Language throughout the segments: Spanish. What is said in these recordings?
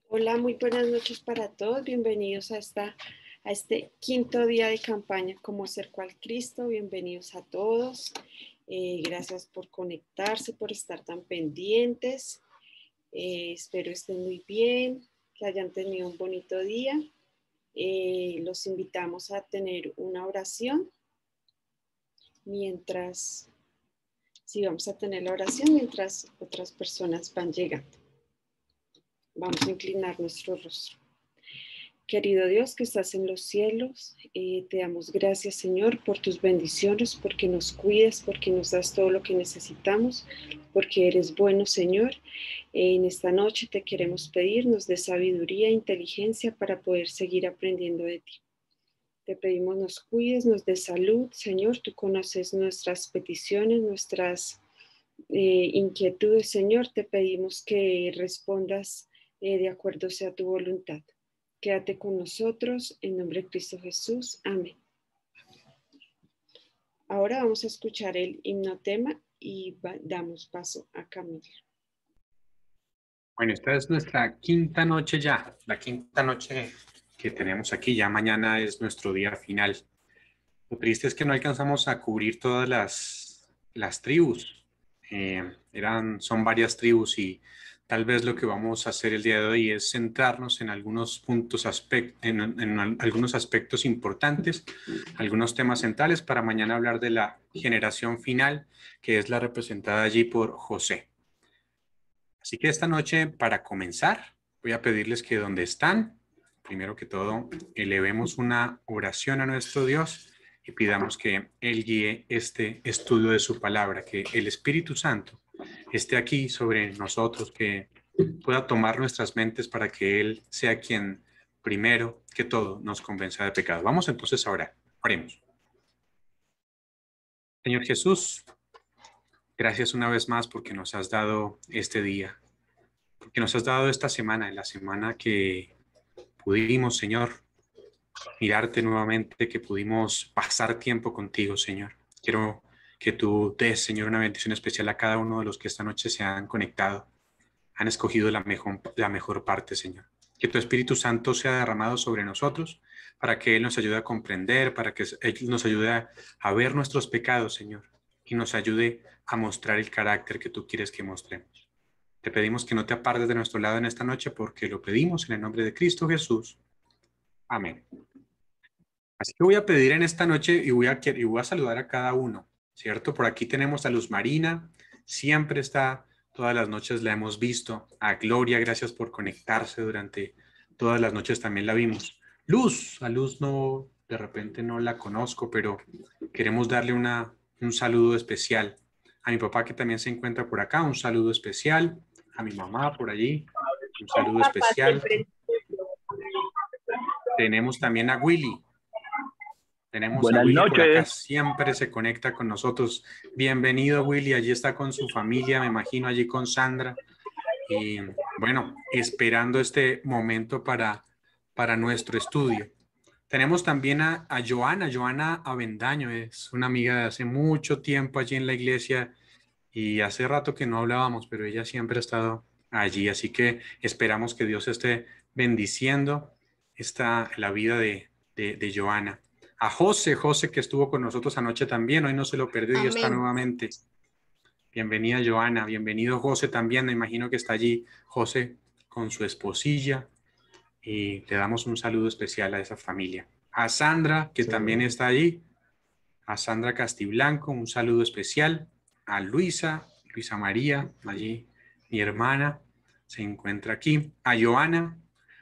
Hola, muy buenas noches para todos. Bienvenidos a este quinto día de campaña como Ser Cual Cristo. Bienvenidos a todos. Gracias por conectarse, por estar tan pendientes. Espero estén muy bien, que hayan tenido un bonito día. Los invitamos a tener una oración vamos a tener la oración mientras otras personas van llegando. Vamos a inclinar nuestro rostro. Querido Dios que estás en los cielos, te damos gracias, Señor, por tus bendiciones, porque nos cuidas, porque nos das todo lo que necesitamos, porque eres bueno, Señor. En esta noche te queremos pedir, nos dé sabiduría e inteligencia para poder seguir aprendiendo de ti. Te pedimos nos cuides, nos des salud, Señor. Tú conoces nuestras peticiones, nuestras inquietudes, Señor. Te pedimos que respondas de acuerdo sea tu voluntad. Quédate con nosotros, en nombre de Cristo Jesús. Amén. Ahora vamos a escuchar el himnotema y damos paso a Camilo. Bueno, esta es nuestra quinta noche ya, la quinta noche que tenemos aquí. Ya mañana es nuestro día final. Lo triste es que no alcanzamos a cubrir todas las tribus. Son varias tribus y tal vez lo que vamos a hacer el día de hoy es centrarnos en algunos puntos, en algunos aspectos importantes, algunos temas centrales para mañana hablar de la generación final, que es la representada allí por José. Así que esta noche, para comenzar, voy a pedirles que donde están, primero que todo, elevemos una oración a nuestro Dios y pidamos que Él guíe este estudio de su palabra, que el Espíritu Santo esté aquí sobre nosotros, que pueda tomar nuestras mentes para que Él sea quien, primero que todo, nos convenza de pecado. Vamos entonces a orar. Oremos. Señor Jesús, gracias una vez más porque nos has dado este día, porque nos has dado esta semana, en la semana que pudimos, Señor, mirarte nuevamente, que pudimos pasar tiempo contigo, Señor. Quiero que tú des, Señor, una bendición especial a cada uno de los que esta noche se han conectado, han escogido la mejor parte, Señor. Que tu Espíritu Santo sea derramado sobre nosotros para que Él nos ayude a comprender, para que Él nos ayude a ver nuestros pecados, Señor, y nos ayude a mostrar el carácter que tú quieres que mostremos. Te pedimos que no te apartes de nuestro lado en esta noche porque lo pedimos en el nombre de Cristo Jesús. Amén. Así que voy a pedir en esta noche y voy a saludar a cada uno, ¿cierto? Por aquí tenemos a Luz Marina, siempre está, todas las noches la hemos visto. A Gloria, gracias por conectarse durante todas las noches, también la vimos. A Luz no, de repente no la conozco, pero queremos darle un saludo especial. A mi papá que también se encuentra por acá, un saludo especial. A mi mamá por allí, un saludo especial. Tenemos también a Willy. Tenemos a Buenas Willy por acá, noches. siempre se conecta con nosotros. Bienvenido, Willy, allí está con su familia, me imagino, allí con Sandra. Y bueno, esperando este momento para nuestro estudio. Tenemos también a Joana Avendaño, es una amiga de hace mucho tiempo allí en la iglesia y hace rato que no hablábamos, pero ella siempre ha estado allí, así que esperamos que Dios esté bendiciendo la vida de Joana. A José que estuvo con nosotros anoche también, hoy no se lo perdió y está nuevamente. Bienvenida Joana, bienvenido José también, me imagino que está allí José con su esposilla y le damos un saludo especial a esa familia. A Sandra, que también está allí, a Sandra Castiblanco, un saludo especial. A Luisa María, allí mi hermana se encuentra aquí. A Joana,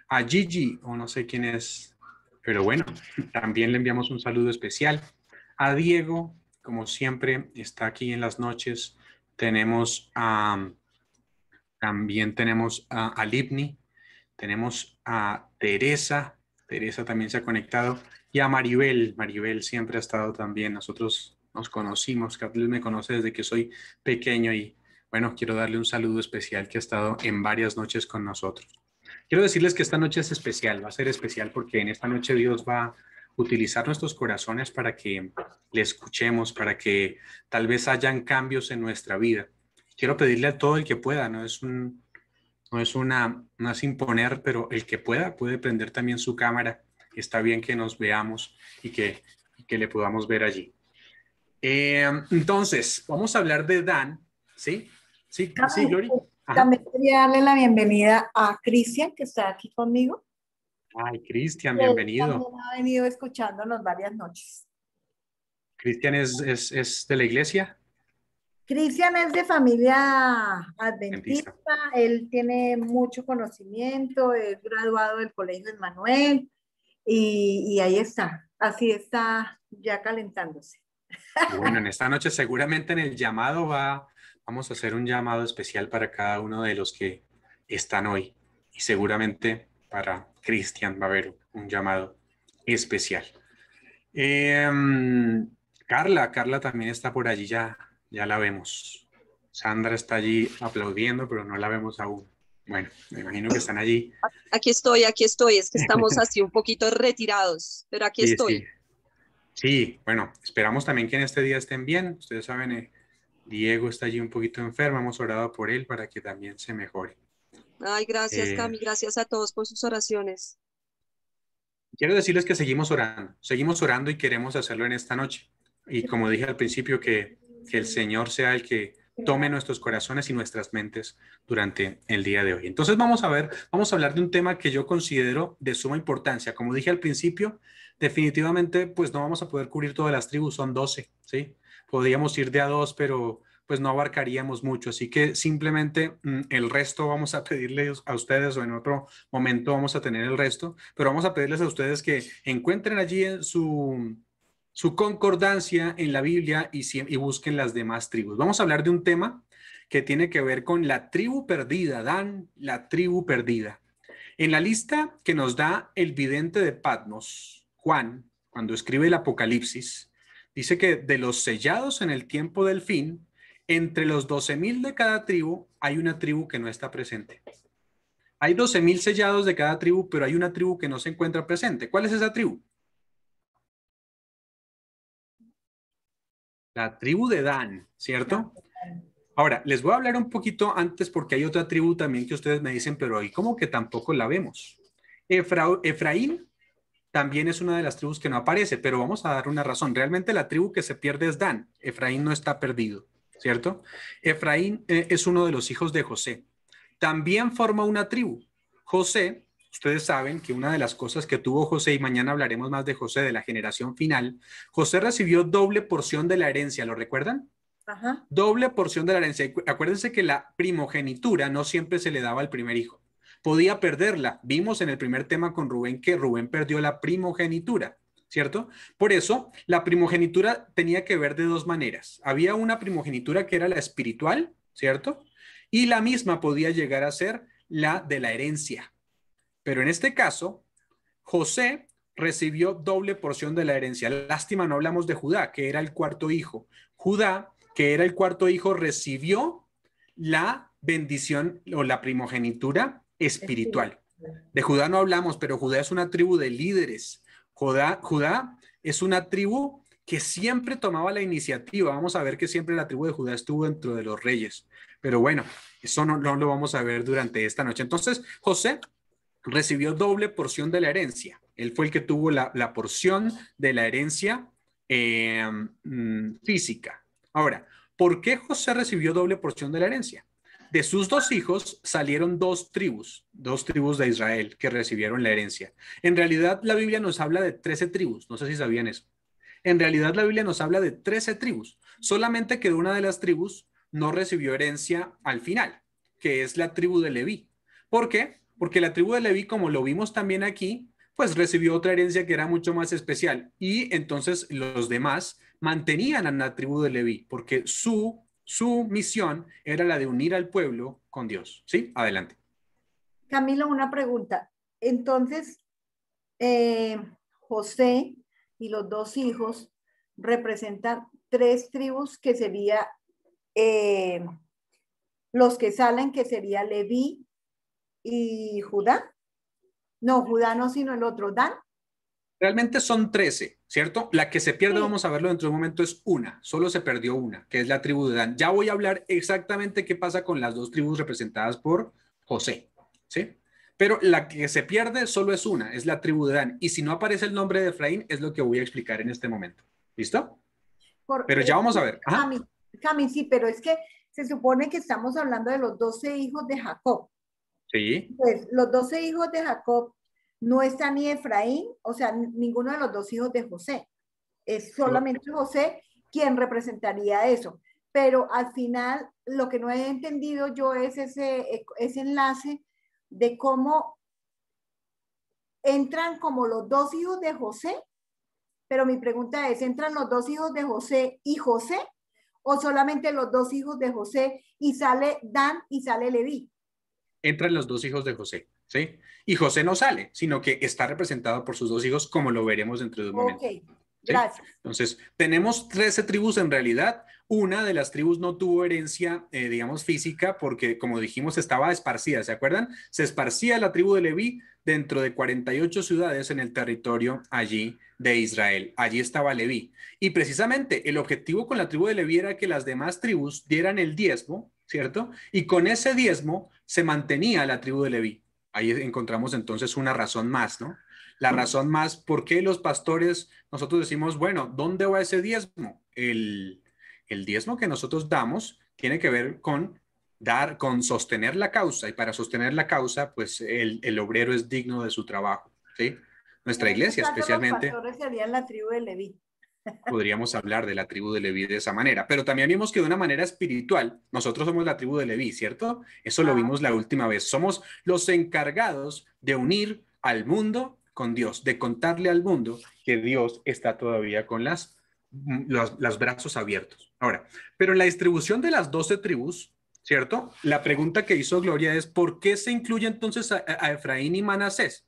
a Gigi, o no sé quién es, pero bueno, también le enviamos un saludo especial. A Diego, como siempre, está aquí en las noches. También tenemos a Libni, tenemos a Teresa también se ha conectado, y a Maribel siempre ha estado también, nosotros nos conocimos, Carlos me conoce desde que soy pequeño y bueno, quiero darle un saludo especial que ha estado en varias noches con nosotros. Quiero decirles que esta noche es especial, va a ser especial porque en esta noche Dios va a utilizar nuestros corazones para que le escuchemos, para que tal vez hayan cambios en nuestra vida. Quiero pedirle a todo el que pueda, no no es imponer, pero el que puede prender también su cámara. Está bien que nos veamos y que le podamos ver allí. Entonces, vamos a hablar de Dan, ¿sí? Sí, sí, También, Glory. Ajá. también quería darle la bienvenida a Cristian, que está aquí conmigo. Ay, Cristian, Él bienvenido. también ha venido escuchándonos varias noches. Cristian es de la iglesia Cristian es de familia adventista. adventista, él tiene mucho conocimiento, es graduado del Colegio Emmanuel y ahí está, así está ya calentándose. Y bueno, en esta noche seguramente en el llamado vamos a hacer un llamado especial para cada uno de los que están hoy. Y seguramente para Cristian va a haber un llamado especial. Carla también está por allí, ya la vemos. Sandra está allí aplaudiendo, pero no la vemos aún. Bueno, me imagino que están allí. Aquí estoy, es que estamos así un poquito retirados, pero aquí Sí, sí. estoy. Sí, bueno, esperamos también que en este día estén bien. Ustedes saben, Diego está allí un poquito enfermo, hemos orado por él para que también se mejore. Ay, gracias, Eh, Cami, gracias a todos por sus oraciones. Quiero decirles que seguimos orando y queremos hacerlo en esta noche. Y como dije al principio, que el Señor sea el que tome nuestros corazones y nuestras mentes durante el día de hoy. Entonces vamos a hablar de un tema que yo considero de suma importancia. Como dije al principio, definitivamente pues no vamos a poder cubrir todas las tribus, son 12, ¿sí? Podríamos ir de a dos, pero pues no abarcaríamos mucho. Así que simplemente el resto vamos a pedirles a ustedes o en otro momento vamos a tener el resto, pero vamos a pedirles a ustedes que encuentren allí en su concordancia en la Biblia y busquen las demás tribus. Vamos a hablar de un tema que tiene que ver con la tribu perdida, Dan, la tribu perdida. En la lista que nos da el vidente de Patmos, Juan, cuando escribe el Apocalipsis, dice que de los sellados en el tiempo del fin, entre los 12,000 de cada tribu, hay una tribu que no está presente. Hay 12,000 sellados de cada tribu, pero hay una tribu que no se encuentra presente. ¿Cuál es esa tribu? La tribu de Dan, ¿cierto? Ahora, les voy a hablar un poquito antes porque hay otra tribu también que ustedes me dicen, pero ahí como que tampoco la vemos. Efraín también es una de las tribus que no aparece, pero vamos a dar una razón. Realmente la tribu que se pierde es Dan. Efraín no está perdido, ¿cierto? Efraín es uno de los hijos de José. También forma una tribu. José, ustedes saben que una de las cosas que tuvo José, y mañana hablaremos más de José, de la generación final, José recibió doble porción de la herencia, ¿lo recuerdan? Ajá. Doble porción de la herencia. Acuérdense que la primogenitura no siempre se le daba al primer hijo. Podía perderla. Vimos en el primer tema con Rubén que Rubén perdió la primogenitura, ¿cierto? Por eso, la primogenitura tenía que ver de dos maneras. Había una primogenitura que era la espiritual, ¿cierto? Y la misma podía llegar a ser la de la herencia. Pero en este caso, José recibió doble porción de la herencia. Lástima, no hablamos de Judá, que era el cuarto hijo. Judá, que era el cuarto hijo, recibió la bendición o la primogenitura espiritual. De Judá no hablamos, pero Judá es una tribu de líderes. Judá es una tribu que siempre tomaba la iniciativa. Vamos a ver que siempre la tribu de Judá estuvo dentro de los reyes. Pero bueno, eso no lo vamos a ver durante esta noche. Entonces, José recibió doble porción de la herencia. Él fue el que tuvo la porción de la herencia física. Ahora, ¿por qué José recibió doble porción de la herencia? De sus dos hijos salieron dos tribus de Israel que recibieron la herencia. En realidad, la Biblia nos habla de 13 tribus. No sé si sabían eso. En realidad, la Biblia nos habla de 13 tribus. Solamente que una de las tribus no recibió herencia al final, que es la tribu de Leví. ¿Por qué? Porque la tribu de Leví, como lo vimos también aquí, pues recibió otra herencia que era mucho más especial. Y entonces los demás mantenían a la tribu de Leví, porque su misión era la de unir al pueblo con Dios. ¿Sí? Adelante. Camilo, una pregunta. Entonces, José y los dos hijos representan tres tribus que sería los que salen, que sería Leví y Judá. No, Judá no, sino el otro, Dan. Realmente son 13, ¿cierto? La que se pierde, Sí. vamos a verlo dentro de un momento, es una. Solo se perdió una, que es la tribu de Dan. Ya voy a hablar exactamente qué pasa con las dos tribus representadas por José, ¿sí? Pero la que se pierde solo es una, es la tribu de Dan. Y si no aparece el nombre de Efraín, es lo que voy a explicar en este momento. ¿Listo? Pero Porque, ya vamos a ver. Ajá. Cami, sí, pero es que se supone que estamos hablando de los 12 hijos de Jacob. Sí. Pues los 12 hijos de Jacob no está ni Efraín, o sea, ninguno de los dos hijos de José. Es solamente José quien representaría eso. Pero al final, lo que no he entendido yo es ese enlace de cómo entran como los dos hijos de José, pero mi pregunta es, ¿entran los dos hijos de José y José? ¿O solamente los dos hijos de José y sale Dan y sale Leví? Entran los dos hijos de José, ¿sí? Y José no sale, sino que está representado por sus dos hijos, como lo veremos dentro de un momento. Ok, gracias. ¿Sí? Entonces, tenemos 13 tribus en realidad. Una de las tribus no tuvo herencia, digamos, física, porque, como dijimos, estaba esparcida, ¿se acuerdan? Se esparcía la tribu de Leví dentro de 48 ciudades en el territorio allí de Israel. Allí estaba Leví. Y precisamente el objetivo con la tribu de Leví era que las demás tribus dieran el diezmo, ¿cierto? Y con ese diezmo se mantenía la tribu de Leví. Ahí encontramos entonces una razón más, ¿no? La razón más, ¿por qué los pastores, nosotros decimos, bueno, ¿dónde va ese diezmo? El diezmo que nosotros damos tiene que ver con con sostener la causa, y para sostener la causa, pues el obrero es digno de su trabajo, ¿sí? Nuestra En este iglesia caso, especialmente, los pastores serían la tribu de Leví. podríamos hablar de la tribu de Leví de esa manera, pero también vimos que de una manera espiritual, nosotros somos la tribu de Leví, ¿cierto? Eso lo vimos la última vez. Somos los encargados de unir al mundo con Dios, de contarle al mundo que Dios está todavía con los brazos abiertos. Ahora, pero en la distribución de las 12 tribus, ¿cierto? La pregunta que hizo Gloria es, ¿por qué se incluye entonces a Efraín y Manasés?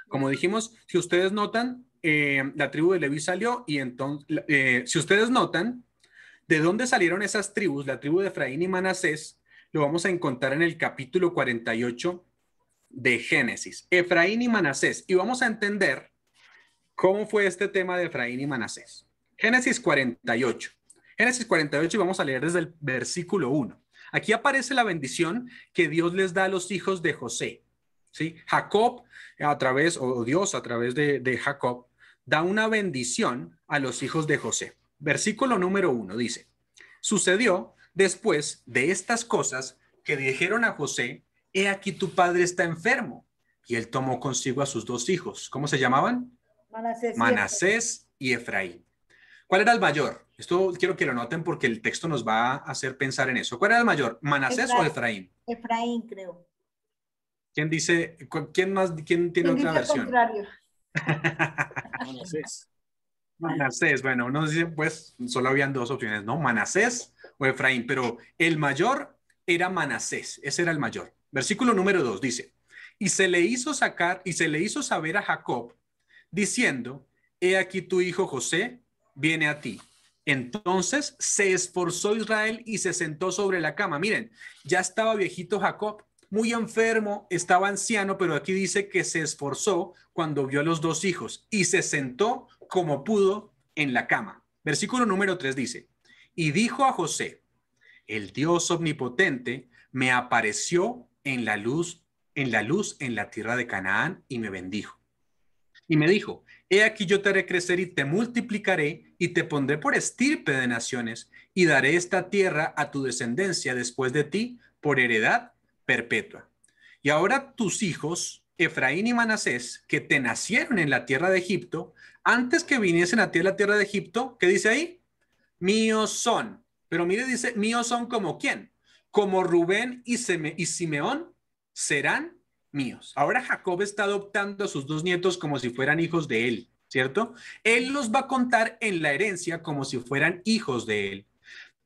Como dijimos, si ustedes notan, la tribu de Leví salió y entonces, si ustedes notan, ¿de dónde salieron esas tribus? La tribu de Efraín y Manasés, lo vamos a encontrar en el capítulo 48 de Génesis. Efraín y Manasés. Y vamos a entender cómo fue este tema de Efraín y Manasés. Génesis 48. Génesis 48 y vamos a leer desde el versículo 1. Aquí aparece la bendición que Dios les da a los hijos de José. ¿Sí? Jacob a través, o Dios a través de Jacob, da una bendición a los hijos de José. Versículo número 1 dice, sucedió después de estas cosas que dijeron a José, he aquí tu padre está enfermo. Y él tomó consigo a sus dos hijos. ¿Cómo se llamaban? Manasés y Efraín. ¿Cuál era el mayor? Esto quiero que lo noten porque el texto nos va a hacer pensar en eso. ¿Cuál era el mayor? ¿Manasés o Efraín? Efraín, creo. ¿Quién dice, quién tiene otra versión? Contrario. Manasés. Manasés, bueno, unos dicen pues solo habían dos opciones, ¿no? Manasés o Efraín, pero el mayor era Manasés, ese era el mayor. Versículo número 2 dice, y se le hizo saber a Jacob, diciendo, he aquí tu hijo José viene a ti. Entonces se esforzó Israel y se sentó sobre la cama. Miren, ya estaba viejito Jacob, muy enfermo, estaba anciano, pero aquí dice que se esforzó cuando vio a los dos hijos y se sentó como pudo en la cama. Versículo número 3 dice, y dijo a José, el Dios omnipotente me apareció en la luz en la tierra de Canaán y me bendijo. Y me dijo, he aquí yo te haré crecer y te multiplicaré y te pondré por estirpe de naciones y daré esta tierra a tu descendencia después de ti por heredad perpetua. Y ahora tus hijos, Efraín y Manasés, que te nacieron en la tierra de Egipto, antes que viniesen a ti a la tierra de Egipto, ¿qué dice ahí? Míos son. Pero mire, dice, míos son como quién? Como Rubén y Simeón serán míos. Ahora Jacob está adoptando a sus dos nietos como si fueran hijos de él, ¿cierto? Él los va a contar en la herencia como si fueran hijos de él,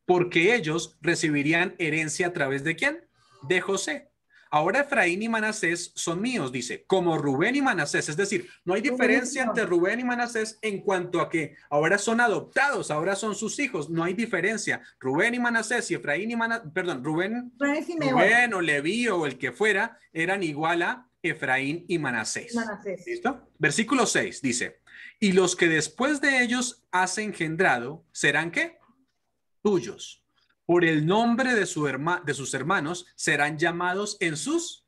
porque ellos recibirían herencia a través de quién? De José. Ahora Efraín y Manasés son míos, dice, como Rubén y Manasés. Es decir, no hay diferencia entre Rubén y Manasés en cuanto a que ahora son adoptados, ahora son sus hijos. No hay diferencia. Rubén y Manasés y Efraín y Manasés, perdón, Rubén o Leví o el que fuera, eran igual a Efraín y Manasés. ¿Listo? Versículo 6 dice, y los que después de ellos has engendrado, ¿serán qué? Tuyos. Por el nombre de sus hermanos serán llamados en sus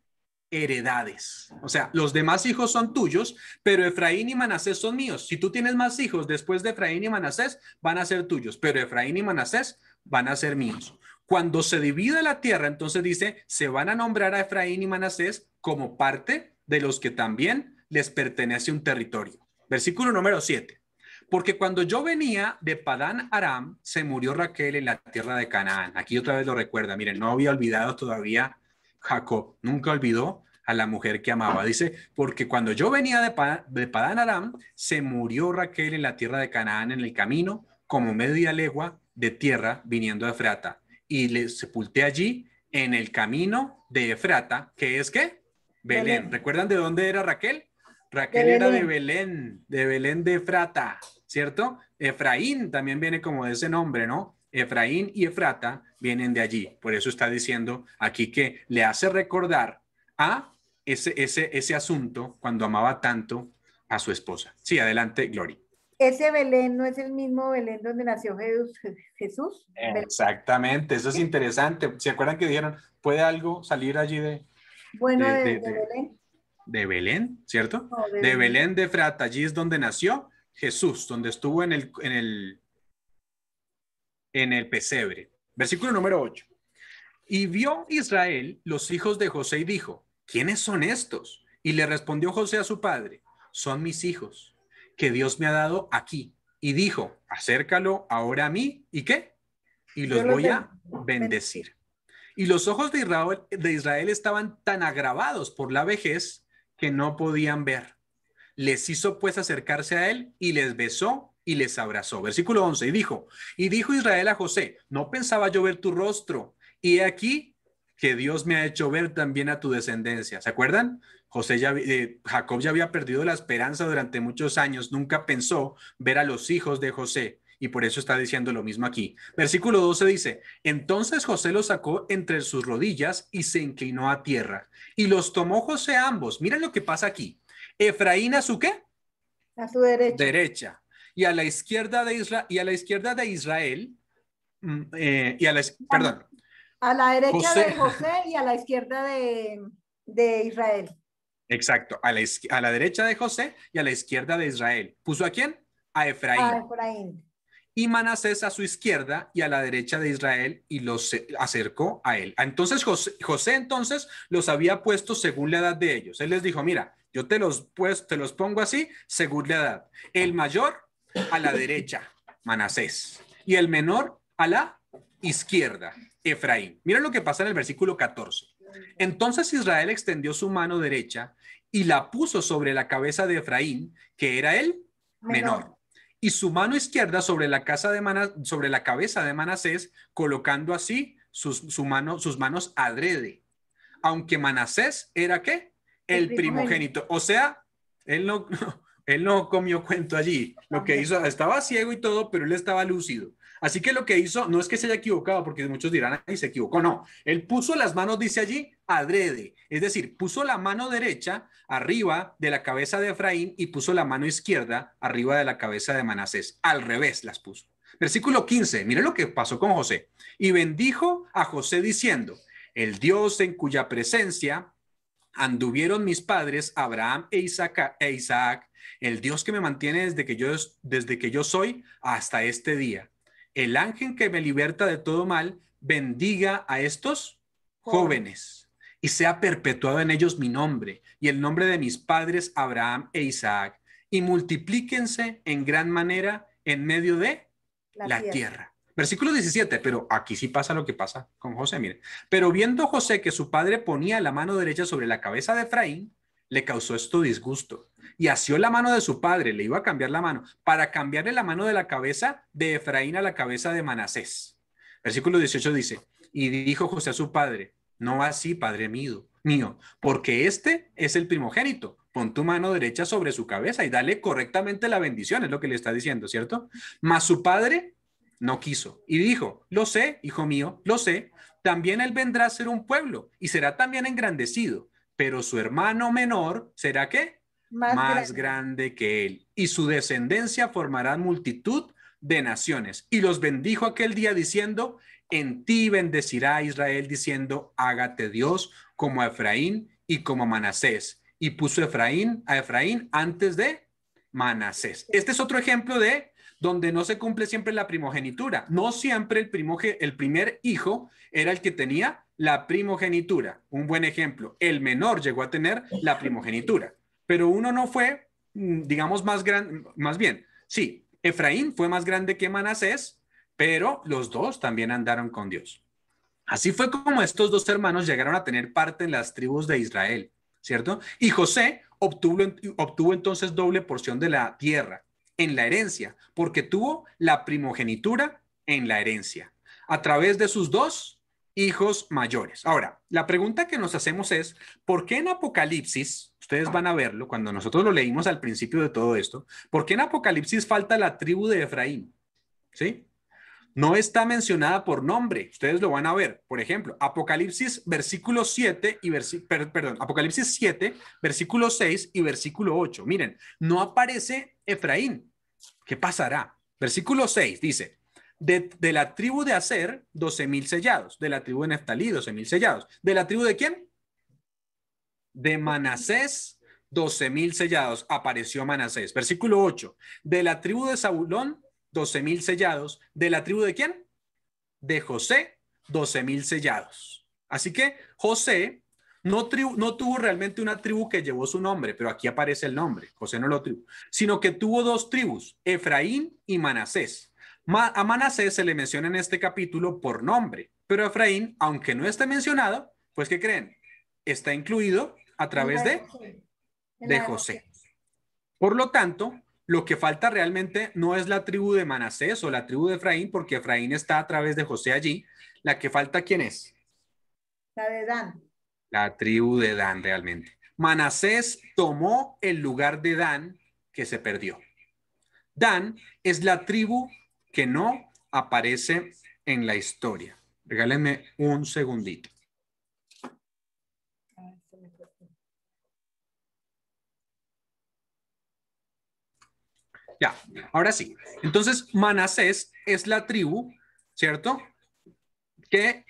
heredades. O sea, los demás hijos son tuyos, pero Efraín y Manasés son míos. Si tú tienes más hijos después de Efraín y Manasés, van a ser tuyos, pero Efraín y Manasés van a ser míos. Cuando se divide la tierra, entonces dice, se van a nombrar a Efraín y Manasés como parte de los que también les pertenece un territorio. Versículo número 7. Porque cuando yo venía de Padán Aram, se murió Raquel en la tierra de Canaán. Aquí otra vez lo recuerda. Miren, no había olvidado todavía Jacob. Nunca olvidó a la mujer que amaba. Dice, porque cuando yo venía de Padán Aram, se murió Raquel en la tierra de Canaán en el camino, como media legua de tierra viniendo a Efrata. Y le sepulté allí en el camino de Efrata, que es ¿qué? Belén. ¿Recuerdan de dónde era Raquel? Raquel era de Belén de Efrata, ¿cierto? Efraín también viene como de ese nombre, ¿no? Efraín y Efrata vienen de allí. Por eso está diciendo aquí que le hace recordar a ese asunto cuando amaba tanto a su esposa. Sí, adelante, Glory. ¿Ese Belén no es el mismo Belén donde nació Jesús? Exactamente, eso es interesante. ¿Se acuerdan que dijeron, puede algo salir allí de Belén? De Belén, ¿cierto? No, de Belén de Efrata, allí es donde nació Jesús, donde estuvo en el pesebre. Versículo número 8. Y vio Israel los hijos de José y dijo, ¿quiénes son estos? Y le respondió José a su padre, son mis hijos, que Dios me ha dado aquí. Y dijo, acércalo ahora a mí, ¿y qué? Y los voy a bendecir. Y los ojos de Israel estaban tan agravados por la vejez que no podían ver. Les hizo pues acercarse a él y les besó y les abrazó. Versículo 11, y dijo Israel a José, no pensaba yo ver tu rostro, y he aquí que Dios me ha hecho ver también a tu descendencia. ¿Se acuerdan? Jacob ya había perdido la esperanza durante muchos años, nunca pensó ver a los hijos de José. Y por eso está diciendo lo mismo aquí. Versículo 12 dice, entonces José los sacó entre sus rodillas y se inclinó a tierra. Y los tomó José a ambos. Miren lo que pasa aquí. Efraín a su ¿qué? A su derecha. Derecha. Y a la izquierda de Israel, perdón. A la derecha de José y a la izquierda de Israel. Exacto, a la derecha de José y a la izquierda de Israel. ¿Puso a quién? A Efraín. A Efraín. Y Manasés a su izquierda y a la derecha de Israel y los acercó a él. Entonces José entonces los había puesto según la edad de ellos. Él les dijo, mira, yo te los pongo así según la edad. El mayor a la derecha, Manasés, y el menor a la izquierda, Efraín. Mira lo que pasa en el versículo 14. Entonces Israel extendió su mano derecha y la puso sobre la cabeza de Efraín, que era el menor. Y su mano izquierda sobre la cabeza de Manasés, colocando así sus manos adrede. Aunque Manasés era ¿qué? El primogénito. O sea, él no comió cuento allí. Lo que hizo, estaba ciego y todo, pero él estaba lúcido. Así que lo que hizo no es que se haya equivocado, porque muchos dirán, ahí se equivocó. No, él puso las manos, dice allí, adrede. Es decir, puso la mano derecha arriba de la cabeza de Efraín y puso la mano izquierda arriba de la cabeza de Manasés. Al revés las puso. Versículo 15, miren lo que pasó con José. Y bendijo a José diciendo, el Dios en cuya presencia anduvieron mis padres Abraham e Isaac, el Dios que me mantiene desde que yo soy hasta este día. El ángel que me liberta de todo mal, bendiga a estos jóvenes y sea perpetuado en ellos mi nombre y el nombre de mis padres Abraham e Isaac, y multiplíquense en gran manera en medio de la tierra. Versículo 17, pero aquí sí pasa lo que pasa con José, miren. Pero viendo José que su padre ponía la mano derecha sobre la cabeza de Efraín, le causó esto disgusto y asió la mano de su padre, le iba a cambiar la mano, para cambiarle la mano de la cabeza de Efraín a la cabeza de Manasés. Versículo 18 dice, y dijo José a su padre, no así, padre mío, porque este es el primogénito. Pon tu mano derecha sobre su cabeza y dale correctamente la bendición, es lo que le está diciendo, ¿cierto? Mas su padre no quiso y dijo, lo sé, hijo mío, lo sé, también él vendrá a ser un pueblo y será también engrandecido, pero su hermano menor será ¿qué? Más grande que él, y su descendencia formará multitud de naciones. Y los bendijo aquel día diciendo, en ti bendecirá Israel diciendo, hágate Dios como a Efraín y como a Manasés. Y puso a Efraín antes de Manasés. Este es otro ejemplo de donde no se cumple siempre la primogenitura. No siempre el primer hijo era el que tenía la primogenitura. Un buen ejemplo, el menor llegó a tener la primogenitura, pero uno no fue, digamos, más grande, más bien, sí, Efraín fue más grande que Manasés, pero los dos también andaron con Dios. Así fue como estos dos hermanos llegaron a tener parte en las tribus de Israel, ¿cierto? Y José obtuvo entonces doble porción de la tierra en la herencia, porque tuvo la primogenitura en la herencia, a través de sus dos hijos mayores. Ahora, la pregunta que nos hacemos es, ¿por qué en Apocalipsis, ustedes van a verlo cuando nosotros lo leímos al principio de todo esto, ¿por qué en Apocalipsis falta la tribu de Efraín? ¿Sí? No está mencionada por nombre. Ustedes lo van a ver. Por ejemplo, Apocalipsis versículo 7 y Apocalipsis 7, versículo 6 y versículo 8. Miren, no aparece Efraín. ¿Qué pasará? Versículo 6 dice, de la tribu de Aser, 12,000 sellados. De la tribu de Neftalí, 12,000 sellados. ¿De la tribu de quién? De Manasés, 12,000 sellados. Apareció Manasés. Versículo 8. De la tribu de Zabulón, 12,000 sellados. ¿De la tribu de quién? De José, 12,000 sellados. Así que José no tuvo realmente una tribu que llevó su nombre, pero aquí aparece el nombre. José no lo tuvo, sino que tuvo dos tribus, Efraín y Manasés. A Manasés se le menciona en este capítulo por nombre, pero Efraín, aunque no esté mencionado, pues ¿qué creen? Está incluido a través de José. Por lo tanto, lo que falta realmente no es la tribu de Manasés o la tribu de Efraín, porque Efraín está a través de José allí. La que falta, ¿quién es? La de Dan. La tribu de Dan realmente. Manasés tomó el lugar de Dan que se perdió. Dan es la tribu que no aparece en la historia. Regálenme un segundito. Ya, ahora sí. Entonces, Manasés es la tribu, ¿cierto? Que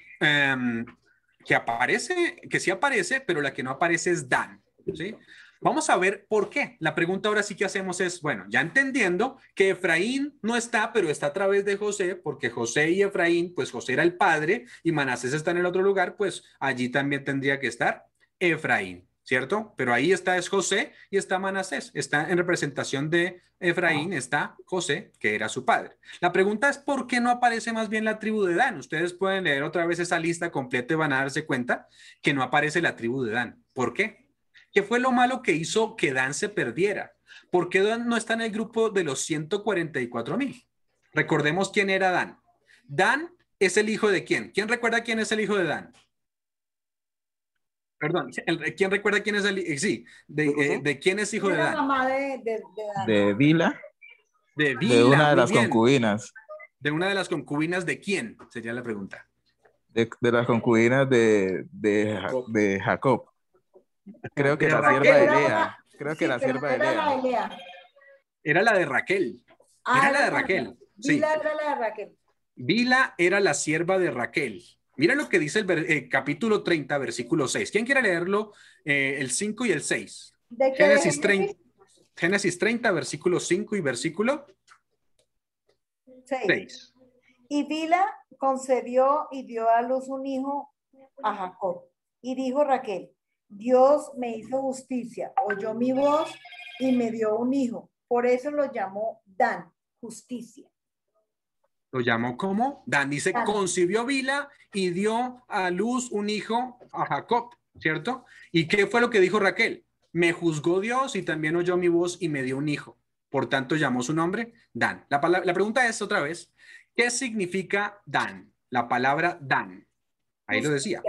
aparece, que sí aparece, pero la que no aparece es Dan, ¿sí? Vamos a ver por qué. La pregunta ahora sí que hacemos es, bueno, ya entendiendo que Efraín no está, pero está a través de José, porque José y Efraín, pues José era el padre y Manasés está en el otro lugar, pues allí también tendría que estar Efraín, ¿cierto? Pero ahí está es José y está Manasés, está en representación de Efraín, está José, que era su padre. La pregunta es, ¿por qué no aparece más bien la tribu de Dan? Ustedes pueden leer otra vez esa lista completa y van a darse cuenta que no aparece la tribu de Dan. ¿Por qué? ¿Qué fue lo malo que hizo que Dan se perdiera? ¿Por qué Dan no está en el grupo de los 144,000? Recordemos quién era Dan. Dan es el hijo de quién. ¿Quién recuerda quién es el hijo de Dan? Perdón, ¿quién recuerda quién es el sí, de quién es hijo de Dan? La mamá de Dan. De Bila. De Bila, de una de muy las bien. concubinas. ¿De una de las concubinas de quién? Sería la pregunta. De las concubinas de Jacob. Creo que la sierva de Lea. Creo que la sierva de Lea. Era la de Raquel. Era la de Raquel. Bila era la de Raquel. Bila era la sierva de Raquel. Mira lo que dice el capítulo 30, versículo 6. ¿Quién quiere leerlo? El 5 y el 6. ¿De qué? Génesis 30, versículo 5 y versículo 6. Y Bila concebió y dio a luz un hijo a Jacob. Y dijo Raquel, Dios me hizo justicia, oyó mi voz y me dio un hijo. Por eso lo llamó Dan, justicia. Lo llamó como Dan. Dice, Dan. Concibió Bila y dio a luz un hijo a Jacob, ¿cierto? ¿Y qué fue lo que dijo Raquel? Me juzgó Dios y también oyó mi voz y me dio un hijo. Por tanto, llamó su nombre Dan. La pregunta es otra vez, ¿qué significa Dan? La palabra Dan. Ahí lo decía.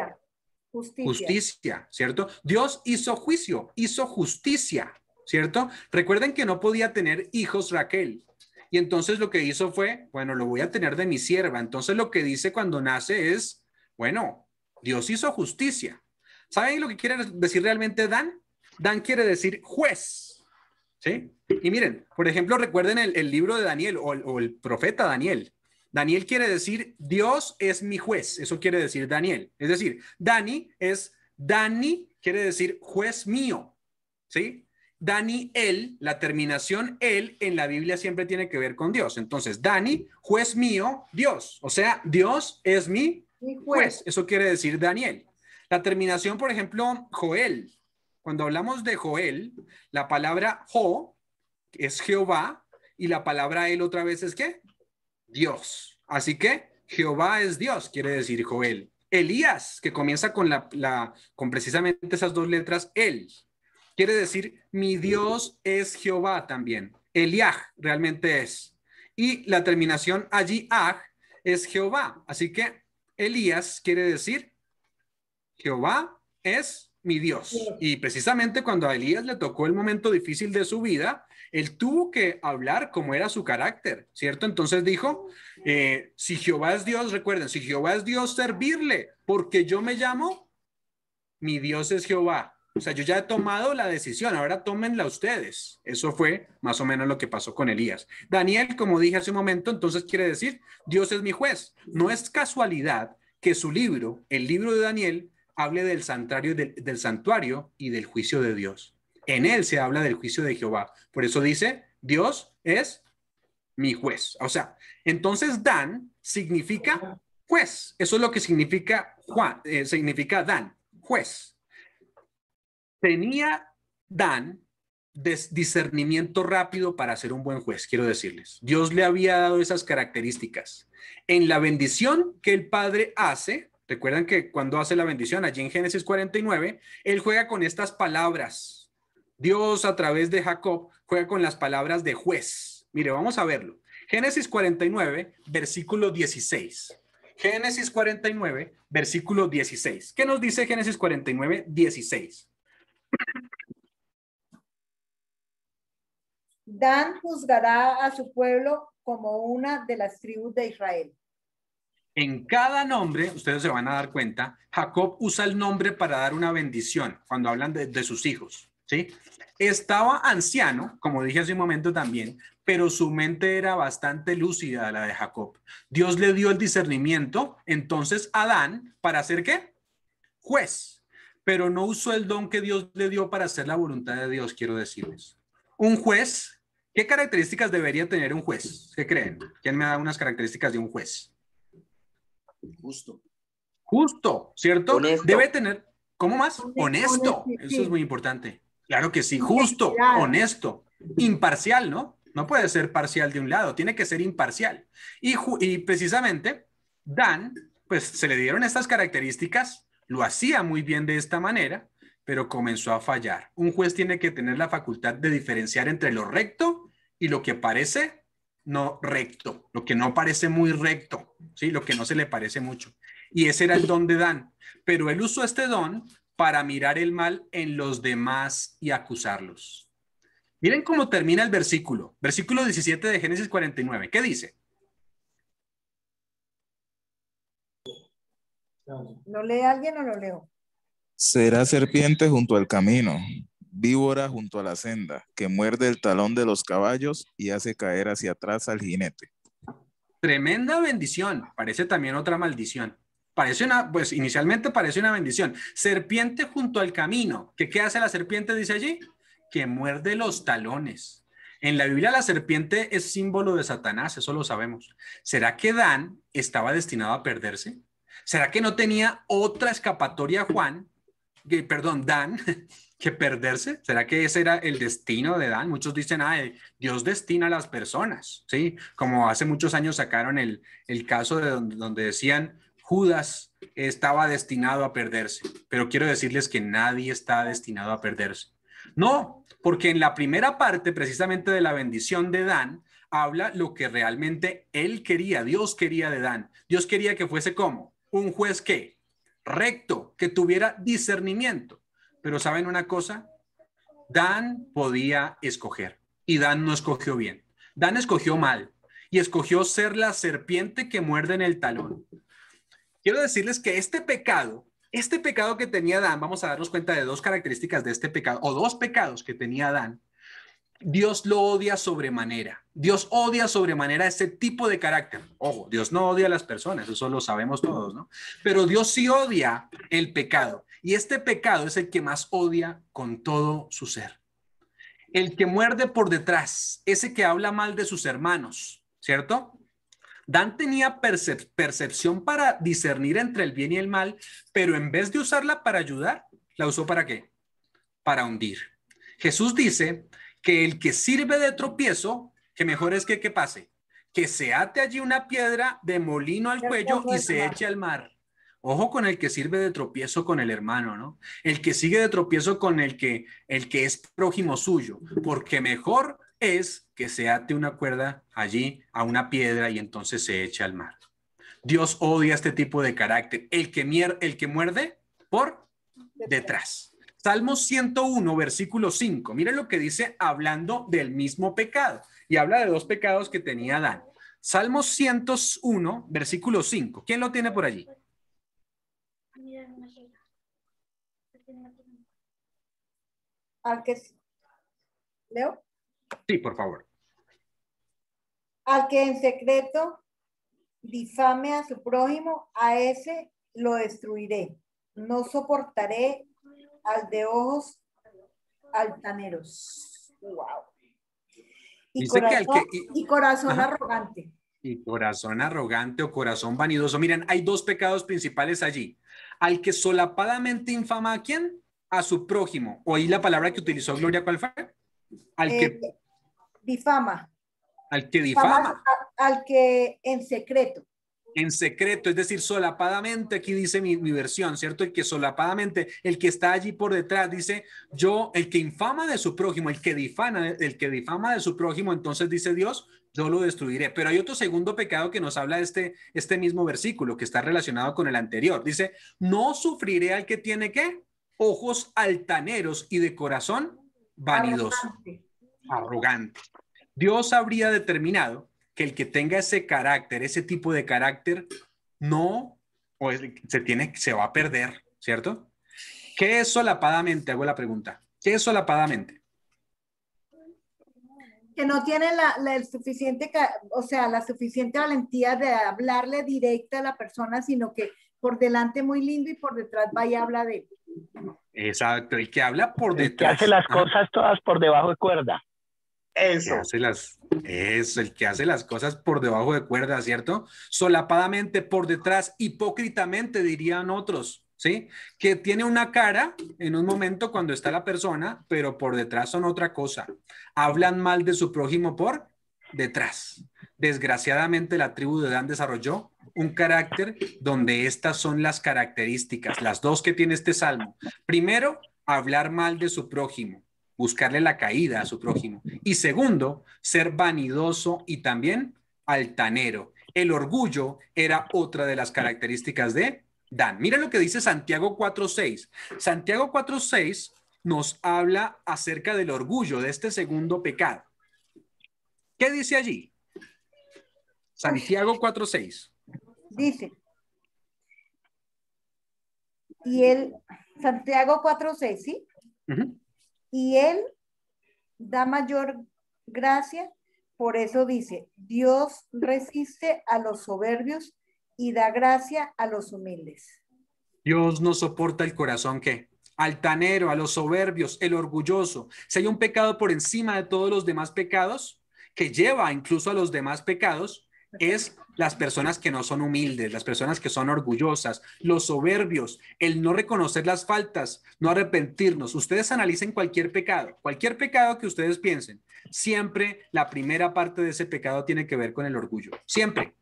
Justicia, ¿cierto? Dios hizo juicio, hizo justicia, ¿cierto? Recuerden que no podía tener hijos Raquel. Y entonces lo que hizo fue, bueno, lo voy a tener de mi sierva. Entonces lo que dice cuando nace es, bueno, Dios hizo justicia. ¿Saben lo que quiere decir realmente Dan? Dan quiere decir juez, ¿sí? Y miren, por ejemplo, recuerden el libro de Daniel o el profeta Daniel. Daniel quiere decir Dios es mi juez. Eso quiere decir Daniel. Es decir, Dani quiere decir juez mío. ¿Sí? Daniel, la terminación el en la Biblia siempre tiene que ver con Dios. Entonces, Dani, juez mío, Dios. O sea, Dios es mi juez. Eso quiere decir Daniel. La terminación, por ejemplo, Joel. Cuando hablamos de Joel, la palabra Jo es Jehová y la palabra él otra vez es ¿qué? Dios. Así que Jehová es Dios, quiere decir Joel. Elías, que comienza con con precisamente esas dos letras, él. Quiere decir, mi Dios es Jehová también. Eliaj realmente es. Y la terminación allí, aj, es Jehová. Así que Elías quiere decir, Jehová es mi Dios. Y precisamente cuando a Elías le tocó el momento difícil de su vida, él tuvo que hablar como era su carácter, ¿cierto? Entonces dijo, si Jehová es Dios, recuerden, si Jehová es Dios, servirle, porque yo me llamo, mi Dios es Jehová. O sea, yo ya he tomado la decisión, ahora tómenla ustedes. Eso fue más o menos lo que pasó con Elías. Daniel, como dije hace un momento, entonces quiere decir, Dios es mi juez. No es casualidad que su libro, el libro de Daniel, hable del santuario y del juicio de Dios. En él se habla del juicio de Jehová. Por eso dice, Dios es mi juez. O sea, entonces Dan significa juez. Eso es lo que significa significa Dan, juez. Tenía Dan discernimiento rápido para ser un buen juez, quiero decirles. Dios le había dado esas características. En la bendición que el Padre hace, recuerdan que cuando hace la bendición, allí en Génesis 49, él juega con estas palabras. Dios a través de Jacob juega con las palabras de juez. Mire, vamos a verlo. Génesis 49, versículo 16. Génesis 49, versículo 16. ¿Qué nos dice Génesis 49, 16? Dan juzgará a su pueblo como una de las tribus de Israel. En cada nombre, ustedes se van a dar cuenta, Jacob usa el nombre para dar una bendición cuando hablan de sus hijos, ¿sí? Estaba anciano, como dije hace un momento también, pero su mente era bastante lúcida, la de Jacob. Dios le dio el discernimiento, entonces a Dan, ¿para hacer qué? Juez. Pero no usó el don que Dios le dio para hacer la voluntad de Dios, quiero decirles. Un juez, ¿qué características debería tener un juez? ¿Qué creen? ¿Quién me da unas características de un juez? Justo. Justo, ¿cierto? Honesto. Debe tener, ¿cómo más? Honesto. Sí. Eso es muy importante. Claro que sí, justo, honesto, imparcial, ¿no? No puede ser parcial de un lado, tiene que ser imparcial. Y precisamente, Dan, pues se le dieron estas características, lo hacía muy bien de esta manera, pero comenzó a fallar. Un juez tiene que tener la facultad de diferenciar entre lo recto y lo que parece no recto, lo que no parece muy recto, ¿sí? Lo que no se le parece mucho. Y ese era el don de Dan, pero él usó este don para mirar el mal en los demás y acusarlos. Miren cómo termina el versículo 17 de Génesis 49. ¿Qué dice? ¿Lo lee alguien o lo leo? Será serpiente junto al camino, víbora junto a la senda, que muerde el talón de los caballos y hace caer hacia atrás al jinete. Tremenda bendición. Parece también otra maldición. Pues inicialmente parece una bendición. Serpiente junto al camino. ¿Qué hace la serpiente? Dice allí. Que muerde los talones. En la Biblia la serpiente es símbolo de Satanás, eso lo sabemos. ¿Será que Dan estaba destinado a perderse? ¿Será que no tenía otra escapatoria Dan, que perderse? ¿Será que ese era el destino de Dan? Muchos dicen, Dios destina a las personas, ¿sí? Como hace muchos años sacaron el caso de donde decían Judas estaba destinado a perderse, pero quiero decirles que nadie está destinado a perderse. No, porque en la primera parte precisamente de la bendición de Dan habla lo que realmente él quería, Dios quería de Dan. Dios quería que fuese como un juez que recto, que tuviera discernimiento. Pero ¿saben una cosa? Dan podía escoger y Dan no escogió bien. Dan escogió mal y escogió ser la serpiente que muerde en el talón. Quiero decirles que este pecado que tenía Dan, vamos a darnos cuenta de dos características de este pecado, o dos pecados que tenía Dan, Dios lo odia sobremanera. Dios odia sobremanera ese tipo de carácter. Ojo, Dios no odia a las personas, eso lo sabemos todos, ¿no? Pero Dios sí odia el pecado. Y este pecado es el que más odia con todo su ser. El que muerde por detrás, ese que habla mal de sus hermanos, ¿cierto? Dan tenía percepción para discernir entre el bien y el mal, pero en vez de usarla para ayudar, ¿la usó para qué? Para hundir. Jesús dice que el que sirve de tropiezo, que mejor es que pase, que se ate allí una piedra de molino al cuello y se eche al mar. Ojo con el que sirve de tropiezo con el hermano, ¿no? El que sigue de tropiezo con el que es prójimo suyo, porque mejor es que se ate una cuerda allí a una piedra y entonces se eche al mar. Dios odia este tipo de carácter, el que muerde por detrás. Salmo 101, versículo 5. Miren lo que dice hablando del mismo pecado. Y habla de dos pecados que tenía Adán. Salmo 101, versículo 5. ¿Quién lo tiene por allí? Al que ¿Leo? Sí, por favor. Al que en secreto difame a su prójimo, a ese lo destruiré. No soportaré al de ojos altaneros. Wow. Y corazón arrogante. Y corazón arrogante o corazón vanidoso. Miren, hay dos pecados principales allí. Al que solapadamente infama ¿a quién? A su prójimo. ¿Oí la palabra que utilizó Gloria? ¿Cuál fue? Al que difama. Al que difama. Al que en secreto. En secreto, es decir, solapadamente, aquí dice mi versión, ¿cierto? El que solapadamente, el que está allí por detrás, dice, el que infama de su prójimo, el que difama de su prójimo, entonces dice Dios, yo lo destruiré. Pero hay otro segundo pecado que nos habla de este mismo versículo, que está relacionado con el anterior. Dice, no sufriré al que tiene, ¿qué? Ojos altaneros y de corazón vanidoso. Arrogante. Dios habría determinado que el que tenga ese carácter, ese tipo de carácter, no, pues se va a perder, ¿cierto? ¿Qué es solapadamente? Hago la pregunta. ¿Qué es solapadamente? Que no tiene la suficiente valentía de hablarle directa a la persona, sino que por delante muy lindo y por detrás vaya a hablar de él. Exacto, el que habla por detrás. El que hace las cosas todas por debajo de cuerda. Eso. El que hace las cosas por debajo de cuerda, ¿cierto? Solapadamente por detrás, hipócritamente dirían otros, ¿sí? Que tiene una cara en un momento cuando está la persona, pero por detrás son otra cosa. Hablan mal de su prójimo por detrás. Desgraciadamente la tribu de Dan desarrolló un carácter donde estas son las características, las dos que tiene este salmo. Primero, hablar mal de su prójimo, buscarle la caída a su prójimo. Y segundo, ser vanidoso y también altanero. El orgullo era otra de las características de Dan. Mira lo que dice Santiago 4:6. Santiago 4:6 nos habla acerca del orgullo, de este segundo pecado. ¿Qué dice allí? Santiago 4:6. Dice, Santiago 4:6, ¿sí? Y él da mayor gracia, por eso dice, Dios resiste a los soberbios y da gracia a los humildes. Dios no soporta el corazón, ¿qué? Altanero, a los soberbios, el orgulloso. Si hay un pecado por encima de todos los demás pecados, que lleva incluso a los demás pecados, es las personas que no son humildes, las personas que son orgullosas, los soberbios, el no reconocer las faltas, no arrepentirnos. Ustedes analicen cualquier pecado que ustedes piensen. Siempre la primera parte de ese pecado tiene que ver con el orgullo. Siempre.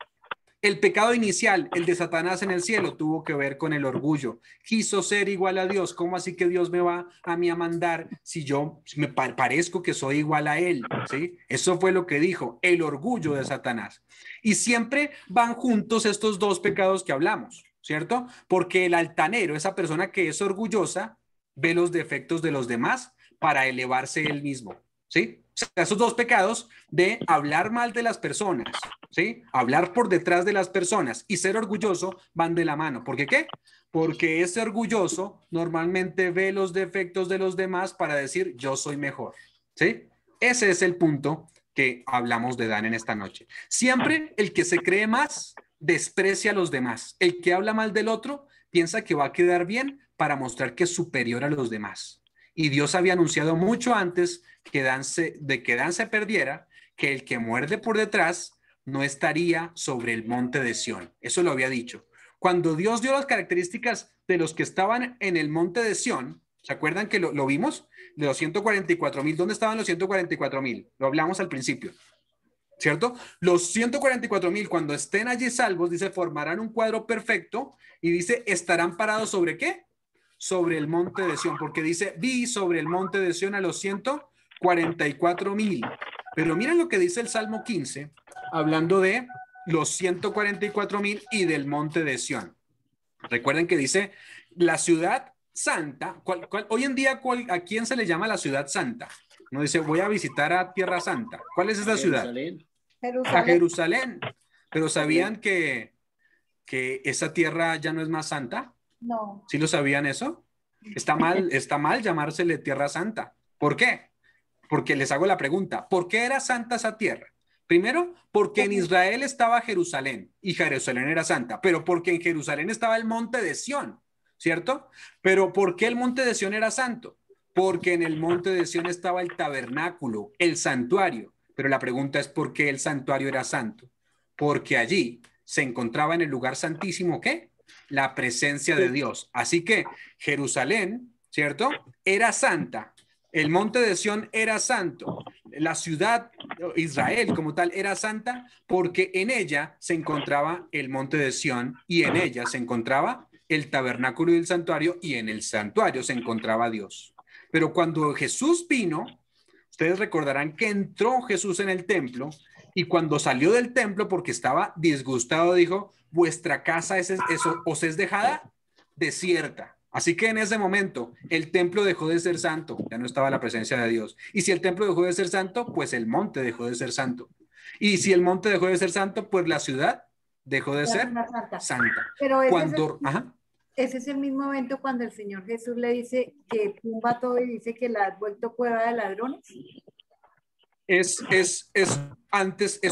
El pecado inicial, el de Satanás en el cielo, tuvo que ver con el orgullo. Quiso ser igual a Dios. ¿Cómo así que Dios me va a mí a mandar si yo me parezco que soy igual a él? ¿Sí? Eso fue lo que dijo, el orgullo de Satanás. Y siempre van juntos estos dos pecados que hablamos, ¿cierto? Porque el altanero, esa persona que es orgullosa, ve los defectos de los demás para elevarse él mismo, ¿sí? O sea, esos dos pecados de hablar mal de las personas, ¿sí? Hablar por detrás de las personas y ser orgulloso van de la mano. ¿Por qué qué? Porque ese orgulloso normalmente ve los defectos de los demás para decir yo soy mejor, ¿sí? Ese es el punto que hablamos de Dan en esta noche. Siempre el que se cree más desprecia a los demás. El que habla mal del otro piensa que va a quedar bien para mostrar que es superior a los demás. Y Dios había anunciado mucho antes de que Dan se perdiera, que el que muerde por detrás no estaría sobre el monte de Sión. Eso lo había dicho. Cuando Dios dio las características de los que estaban en el monte de Sión, ¿se acuerdan que lo vimos? De los 144,000. ¿Dónde estaban los 144,000? Lo hablamos al principio, ¿cierto? Los 144,000, cuando estén allí salvos, dice, formarán un cuadro perfecto y dice, ¿estarán parados sobre qué? Sobre el monte de Sión, porque dice, vi sobre el monte de Sión a los 144,000. Pero miren lo que dice el Salmo 15, hablando de los 144,000 y del monte de Sión. Recuerden que dice, la ciudad santa, hoy en día, ¿a quién se le llama la ciudad santa? Uno dice, voy a visitar a Tierra Santa. ¿Cuál es esa ciudad? A Jerusalén. Pero ¿sabían que esa tierra ya no es más santa? No. ¿Sí lo sabían eso? Está mal llamársele Tierra Santa. ¿Por qué? Porque les hago la pregunta, ¿por qué era santa esa tierra? Primero, porque en Israel estaba Jerusalén y Jerusalén era santa, pero porque en Jerusalén estaba el monte de Sión, ¿cierto? Pero ¿por qué el monte de Sión era santo? Porque en el monte de Sión estaba el tabernáculo, el santuario. Pero la pregunta es, ¿por qué el santuario era santo? Porque allí se encontraba en el lugar santísimo, ¿qué? La presencia de Dios. Así que Jerusalén, ¿cierto? Era santa. El monte de Sión era santo. La ciudad, Israel como tal, era santa porque en ella se encontraba el monte de Sión y en ella se encontraba el tabernáculo y el santuario y en el santuario se encontraba Dios. Pero cuando Jesús vino, ustedes recordarán que entró Jesús en el templo y cuando salió del templo porque estaba disgustado dijo, vuestra casa os es dejada desierta. Así que en ese momento el templo dejó de ser santo, ya no estaba la presencia de Dios. Y si el templo dejó de ser santo, pues el monte dejó de ser santo. Y si el monte dejó de ser santo, pues la ciudad dejó de ser santa. Pero ese es el mismo evento cuando el Señor Jesús le dice que tumba todo y dice que la ha vuelto cueva de ladrones. Es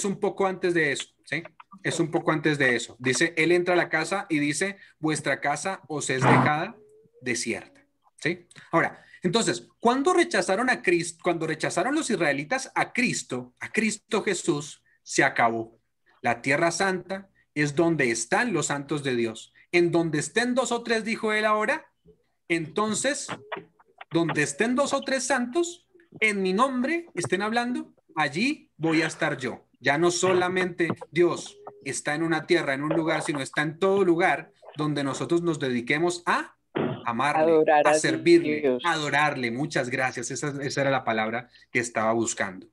un poco antes de eso, ¿sí? Es un poco antes de eso. Dice, él entra a la casa y dice, vuestra casa os es dejada desierta, ¿sí? Ahora, entonces, cuando rechazaron a Cristo, cuando rechazaron los israelitas a Cristo Jesús, se acabó. La tierra santa es donde están los santos de Dios. En donde estén 2 o 3, dijo él ahora, entonces, donde estén 2 o 3 santos, en mi nombre estén hablando, allí voy a estar yo. Ya no solamente Dios está en una tierra, en un lugar, sino está en todo lugar donde nosotros nos dediquemos a amarle, a servirle, Dios, a adorarle. Muchas gracias. Esa era la palabra que estaba buscando.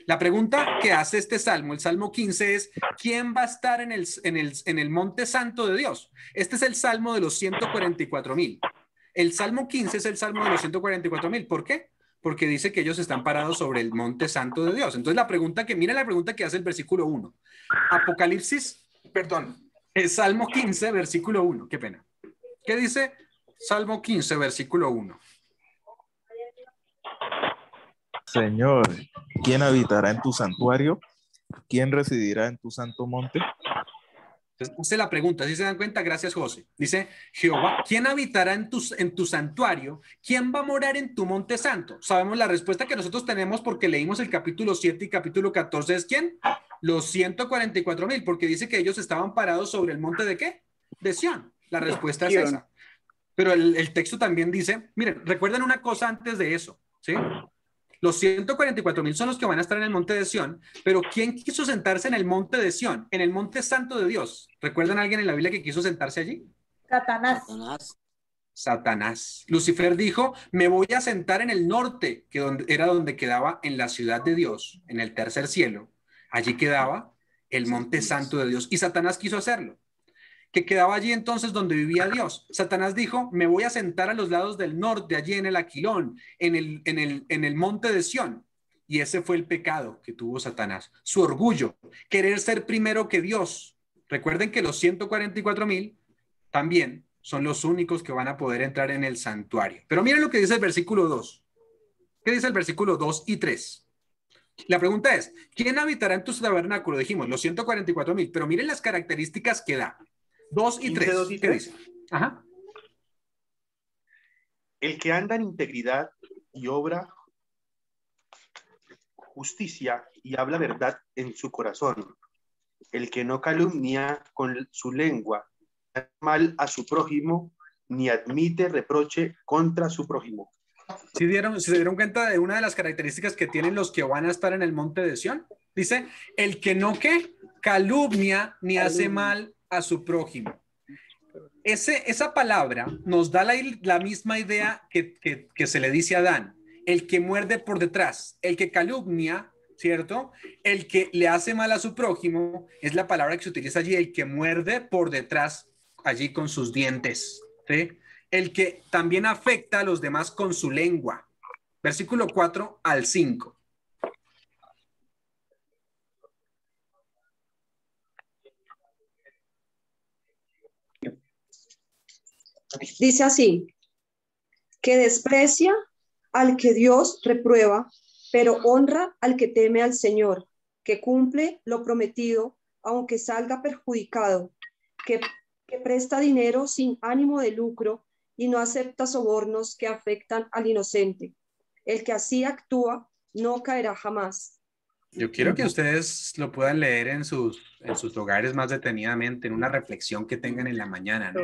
La pregunta que hace este salmo, el Salmo 15, es ¿quién va a estar en el monte santo de Dios? Este es el salmo de los 144,000. El Salmo 15 es el salmo de los 144,000. ¿Por qué? Porque dice que ellos están parados sobre el monte santo de Dios. Entonces mira la pregunta que hace el versículo 1. El Salmo 15, versículo 1. Qué pena. ¿Qué dice Salmo 15, versículo 1? Señor, ¿quién habitará en tu santuario? ¿Quién residirá en tu santo monte? Entonces, esa es la pregunta. ¿Sí se dan cuenta? Gracias, José. Dice Jehová, ¿quién habitará en tu santuario? ¿Quién va a morar en tu monte santo? Sabemos la respuesta que nosotros tenemos porque leímos el capítulo 7 y capítulo 14. ¿Es quién? Los 144,000, porque dice que ellos estaban parados sobre el monte ¿de qué? De Sión. La respuesta es esa. Pero el texto también dice, miren, recuerden una cosa antes de eso, ¿sí? Los 144,000 son los que van a estar en el monte de Sión, pero ¿quién quiso sentarse en el monte de Sión? En el monte santo de Dios. ¿Recuerdan a alguien en la Biblia que quiso sentarse allí? Satanás. Lucifer dijo, me voy a sentar en el norte, que era donde quedaba en la ciudad de Dios, en el tercer cielo. Allí quedaba el monte santo de Dios. Y Satanás quiso hacerlo, que quedaba allí entonces donde vivía Dios. Satanás dijo, me voy a sentar a los lados del norte, allí en el Aquilón, en el monte de Sión. Y ese fue el pecado que tuvo Satanás. Su orgullo, querer ser primero que Dios. Recuerden que los 144,000 también son los únicos que van a poder entrar en el santuario. Pero miren lo que dice el versículo 2. ¿Qué dice el versículo 2 y 3? La pregunta es, ¿quién habitará en tu tabernáculo? Dijimos, los 144,000, pero miren las características que da. 2 y 3. 2 y ¿Qué 3? dice? Ajá. El que anda en integridad y obra justicia y habla verdad en su corazón. El que no calumnia con su lengua, mal a su prójimo, ni admite reproche contra su prójimo. ¿Se dieron cuenta de una de las características que tienen los que van a estar en el monte de Sión? Dice, el que no que calumnia ni hace mal a su prójimo. Esa palabra nos da la misma idea que se le dice a Adán. El que muerde por detrás, el que calumnia, ¿cierto? El que le hace mal a su prójimo, es la palabra que se utiliza allí, el que muerde por detrás, allí con sus dientes, ¿sí? El que también afecta a los demás con su lengua. Versículo 4 al 5. Dice así, que desprecia al que Dios reprueba, pero honra al que teme al Señor, que cumple lo prometido, aunque salga perjudicado, que presta dinero sin ánimo de lucro y no acepta sobornos que afectan al inocente. El que así actúa no caerá jamás. Yo quiero que ustedes lo puedan leer en sus hogares más detenidamente, en una reflexión que tengan en la mañana, ¿no?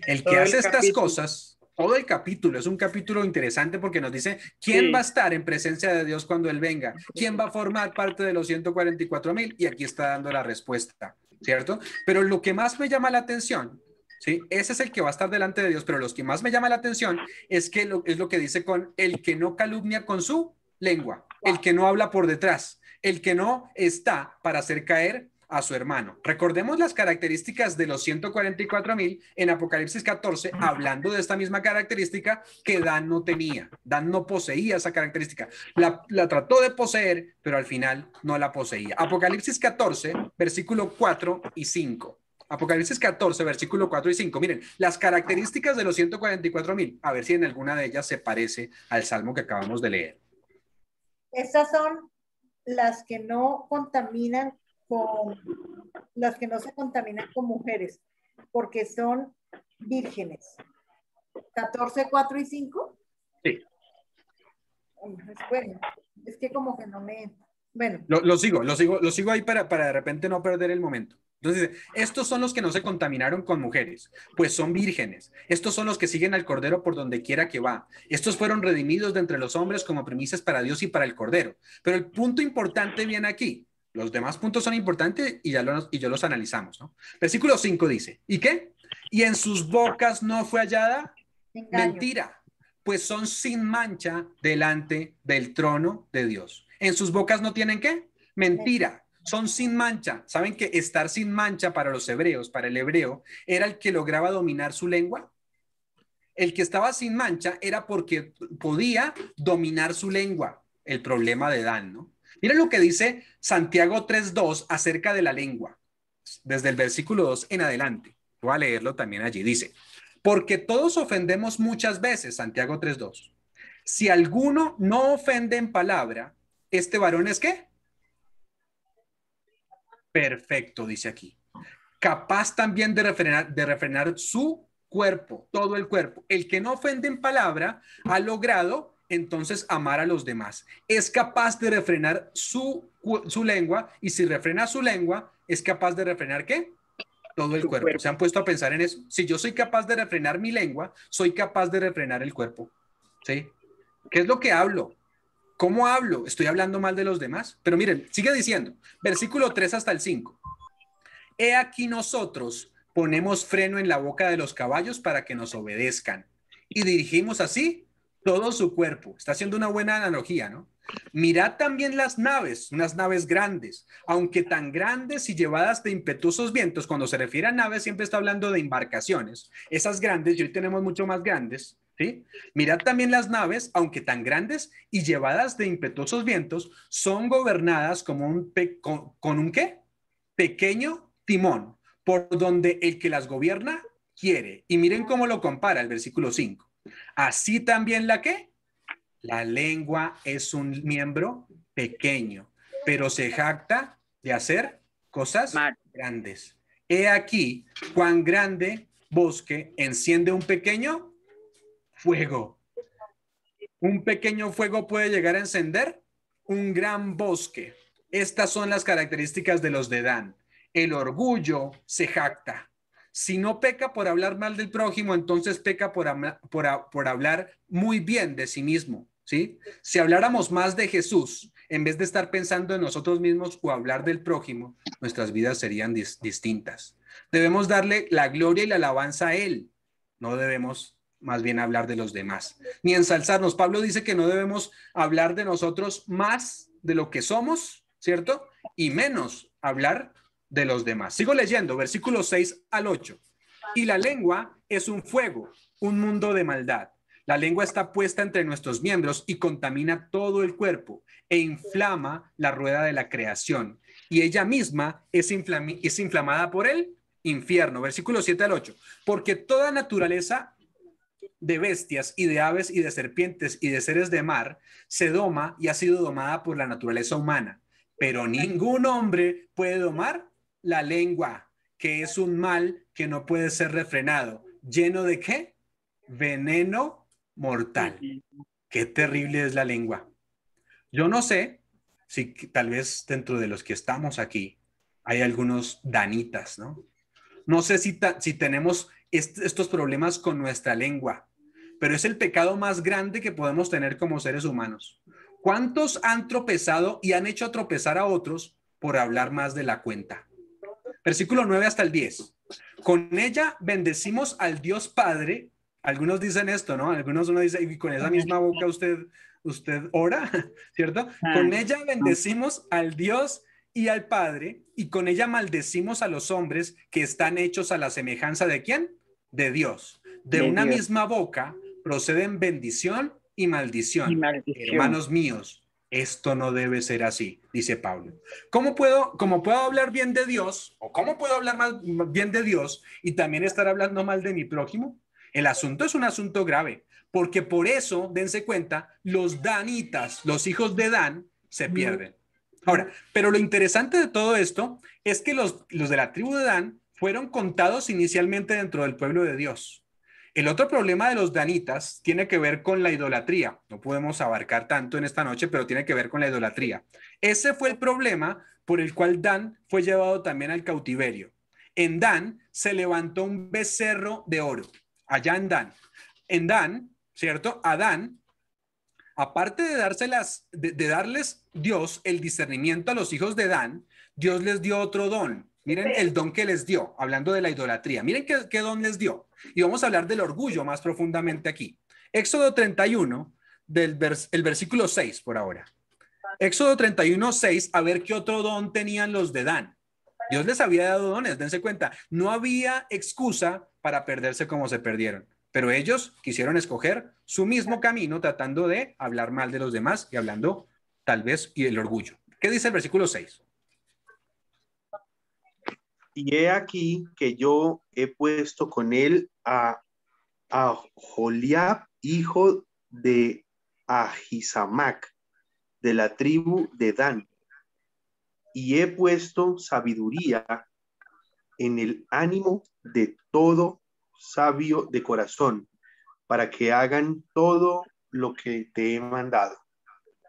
El que hace estas cosas, todo el capítulo, es un capítulo interesante porque nos dice quién va a estar en presencia de Dios cuando Él venga, quién va a formar parte de los 144,000, y aquí está dando la respuesta, ¿cierto? Pero lo que más me llama la atención, ¿sí? Ese es el que va a estar delante de Dios, pero los que más me llama la atención es lo que dice con el que no calumnia con su lengua, el que no habla por detrás, el que no está para hacer caer a su hermano. Recordemos las características de los 144,000 en Apocalipsis 14, hablando de esta misma característica que Dan no tenía. Dan no poseía esa característica. La trató de poseer, pero al final no la poseía. Apocalipsis 14, versículo 4 y 5. Apocalipsis 14, versículo 4 y 5. Miren, las características de los 144,000. A ver si en alguna de ellas se parece al salmo que acabamos de leer. Estas son las que no contaminan las que no se contaminan con mujeres, porque son vírgenes. 14, 4 y 5. Sí. Bueno, es que como que no me... Bueno. Lo sigo ahí para de repente no perder el momento. Entonces, estos son los que no se contaminaron con mujeres, pues son vírgenes. Estos son los que siguen al Cordero por donde quiera que va. Estos fueron redimidos de entre los hombres como primicias para Dios y para el Cordero. Pero el punto importante viene aquí. Los demás puntos son importantes y yo los analizamos, ¿no? Versículo 5 dice, ¿y qué? Y en sus bocas no fue hallada mentira, pues son sin mancha delante del trono de Dios. En sus bocas no tienen ¿qué? Mentira. Son sin mancha. ¿Saben que estar sin mancha para los hebreos, para el hebreo, era el que lograba dominar su lengua? El que estaba sin mancha era porque podía dominar su lengua. El problema de Dan, ¿no? Miren lo que dice Santiago 3:2 acerca de la lengua. Desde el versículo 2 en adelante. Voy a leerlo también allí. Dice, porque todos ofendemos muchas veces, Santiago 3:2. Si alguno no ofende en palabra, ¿este varón es qué? Perfecto, dice aquí. Capaz también de refrenar su cuerpo, todo el cuerpo. El que no ofende en palabra ha logrado entonces amar a los demás. Es capaz de refrenar su lengua, y si refrena su lengua, es capaz de refrenar ¿qué? Todo el cuerpo. ¿Se han puesto a pensar en eso? Si yo soy capaz de refrenar mi lengua, soy capaz de refrenar el cuerpo. ¿Sí? ¿Qué es lo que hablo? ¿Cómo hablo? ¿Estoy hablando mal de los demás? Pero miren, sigue diciendo, versículo 3 hasta el 5. He aquí nosotros ponemos freno en la boca de los caballos para que nos obedezcan y dirigimos así todo su cuerpo. Está haciendo una buena analogía, ¿no? Mirad también las naves, unas naves grandes, aunque tan grandes y llevadas de impetuosos vientos. Cuando se refiere a naves siempre está hablando de embarcaciones. Esas grandes, y hoy tenemos mucho más grandes, ¿sí? Mirad también las naves, aunque tan grandes y llevadas de impetuosos vientos, son gobernadas como con un ¿qué? Pequeño timón, por donde el que las gobierna quiere. Y miren cómo lo compara el versículo 5. Así también la ¿qué? La lengua es un miembro pequeño, pero se jacta de hacer cosas grandes. He aquí cuán grande bosque enciende un pequeño fuego. Un pequeño fuego puede llegar a encender un gran bosque. Estas son las características de los de Dan. El orgullo se jacta. Si no peca por hablar mal del prójimo, entonces peca por hablar muy bien de sí mismo, ¿sí? Si habláramos más de Jesús, en vez de estar pensando en nosotros mismos o hablar del prójimo, nuestras vidas serían distintas. Debemos darle la gloria y la alabanza a Él. No debemos más bien hablar de los demás, ni ensalzarnos. Pablo dice que no debemos hablar de nosotros más de lo que somos, ¿cierto? Y menos hablar de los demás. Sigo leyendo, versículos 6 al 8. Y la lengua es un fuego, un mundo de maldad. La lengua está puesta entre nuestros miembros y contamina todo el cuerpo e inflama la rueda de la creación. Y ella misma es inflamada por el infierno. Versículos 7 al 8. Porque toda naturaleza de bestias y de aves y de serpientes y de seres de mar se doma y ha sido domada por la naturaleza humana. Pero ningún hombre puede domar la lengua, que es un mal que no puede ser refrenado. ¿Lleno de qué? Veneno mortal. Qué terrible es la lengua. Yo no sé si tal vez dentro de los que estamos aquí hay algunos danitas, ¿no? No sé si tenemos estos problemas con nuestra lengua, pero es el pecado más grande que podemos tener como seres humanos. ¿Cuántos han tropezado y han hecho tropezar a otros por hablar más de la cuenta? Versículo 9 hasta el 10. Con ella bendecimos al Dios Padre. Algunos dicen esto, ¿no? Algunos uno dice, y con esa misma boca usted ora, ¿cierto? Con ella bendecimos al Dios y al Padre, y con ella maldecimos a los hombres que están hechos a la semejanza de ¿quién? De Dios. De una misma boca proceden bendición y maldición. Hermanos míos, esto no debe ser así, dice Pablo. ¿Cómo puedo hablar bien de Dios, o cómo puedo hablar bien de Dios y también estar hablando mal de mi prójimo? El asunto es un asunto grave, porque por eso, dense cuenta, los danitas, los hijos de Dan, se pierden. Ahora, pero lo interesante de todo esto es que los de la tribu de Dan fueron contados inicialmente dentro del pueblo de Dios. El otro problema de los danitas tiene que ver con la idolatría. No podemos abarcar tanto en esta noche, pero tiene que ver con la idolatría. Ese fue el problema por el cual Dan fue llevado también al cautiverio. En Dan se levantó un becerro de oro. Allá en Dan. En Dan, ¿cierto? A Dan, aparte de darles Dios el discernimiento a los hijos de Dan, Dios les dio otro don. Miren el don que les dio, hablando de la idolatría. Miren qué don les dio. Y vamos a hablar del orgullo más profundamente aquí. Éxodo 31, el versículo 6 por ahora. Éxodo 31, 6, a ver qué otro don tenían los de Dan. Dios les había dado dones, dense cuenta. No había excusa para perderse como se perdieron. Pero ellos quisieron escoger su mismo camino tratando de hablar mal de los demás y hablando tal vez y el orgullo. ¿Qué dice el versículo 6? Y he aquí que yo he puesto con él a Joliab, hijo de Ahisamac, de la tribu de Dan. Y he puesto sabiduría en el ánimo de todo sabio de corazón, para que hagan todo lo que te he mandado.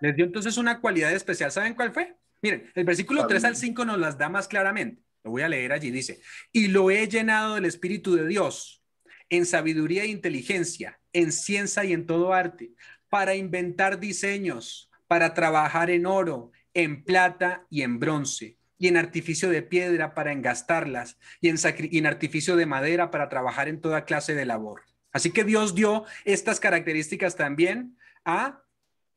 Les dio entonces una cualidad especial. ¿Saben cuál fue? Miren, el versículo 3 al 5 nos las da más claramente. Lo voy a leer allí, dice, y lo he llenado del Espíritu de Dios, en sabiduría e inteligencia, en ciencia y en todo arte, para inventar diseños, para trabajar en oro, en plata y en bronce, y en artificio de piedra para engastarlas, y en artificio de madera para trabajar en toda clase de labor. Así que Dios dio estas características también a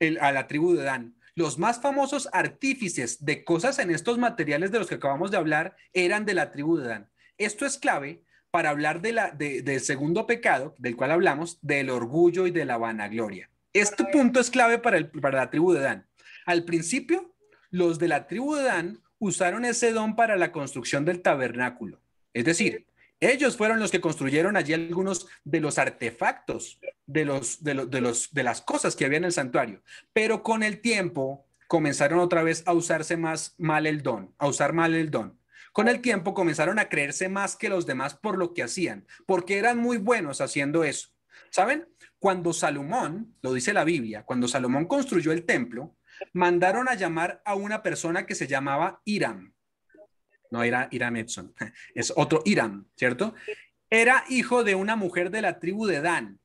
la tribu de Dan. Los más famosos artífices de cosas en estos materiales de los que acabamos de hablar eran de la tribu de Dan. Esto es clave para hablar del segundo pecado, del cual hablamos, del orgullo y de la vanagloria. Este punto es clave para la tribu de Dan. Al principio, los de la tribu de Dan usaron ese don para la construcción del tabernáculo. Es decir, ellos fueron los que construyeron allí algunos de los artefactos de las cosas que había en el santuario. Pero con el tiempo, comenzaron otra vez a usarse más mal el don, a usar mal el don. Con el tiempo comenzaron a creerse más que los demás por lo que hacían, porque eran muy buenos haciendo eso. ¿Saben? Cuando Salomón, lo dice la Biblia, cuando Salomón construyó el templo, mandaron a llamar a una persona que se llamaba Hiram. No era Hiram Edson, es otro Hiram, ¿cierto? Era hijo de una mujer de la tribu de Dan,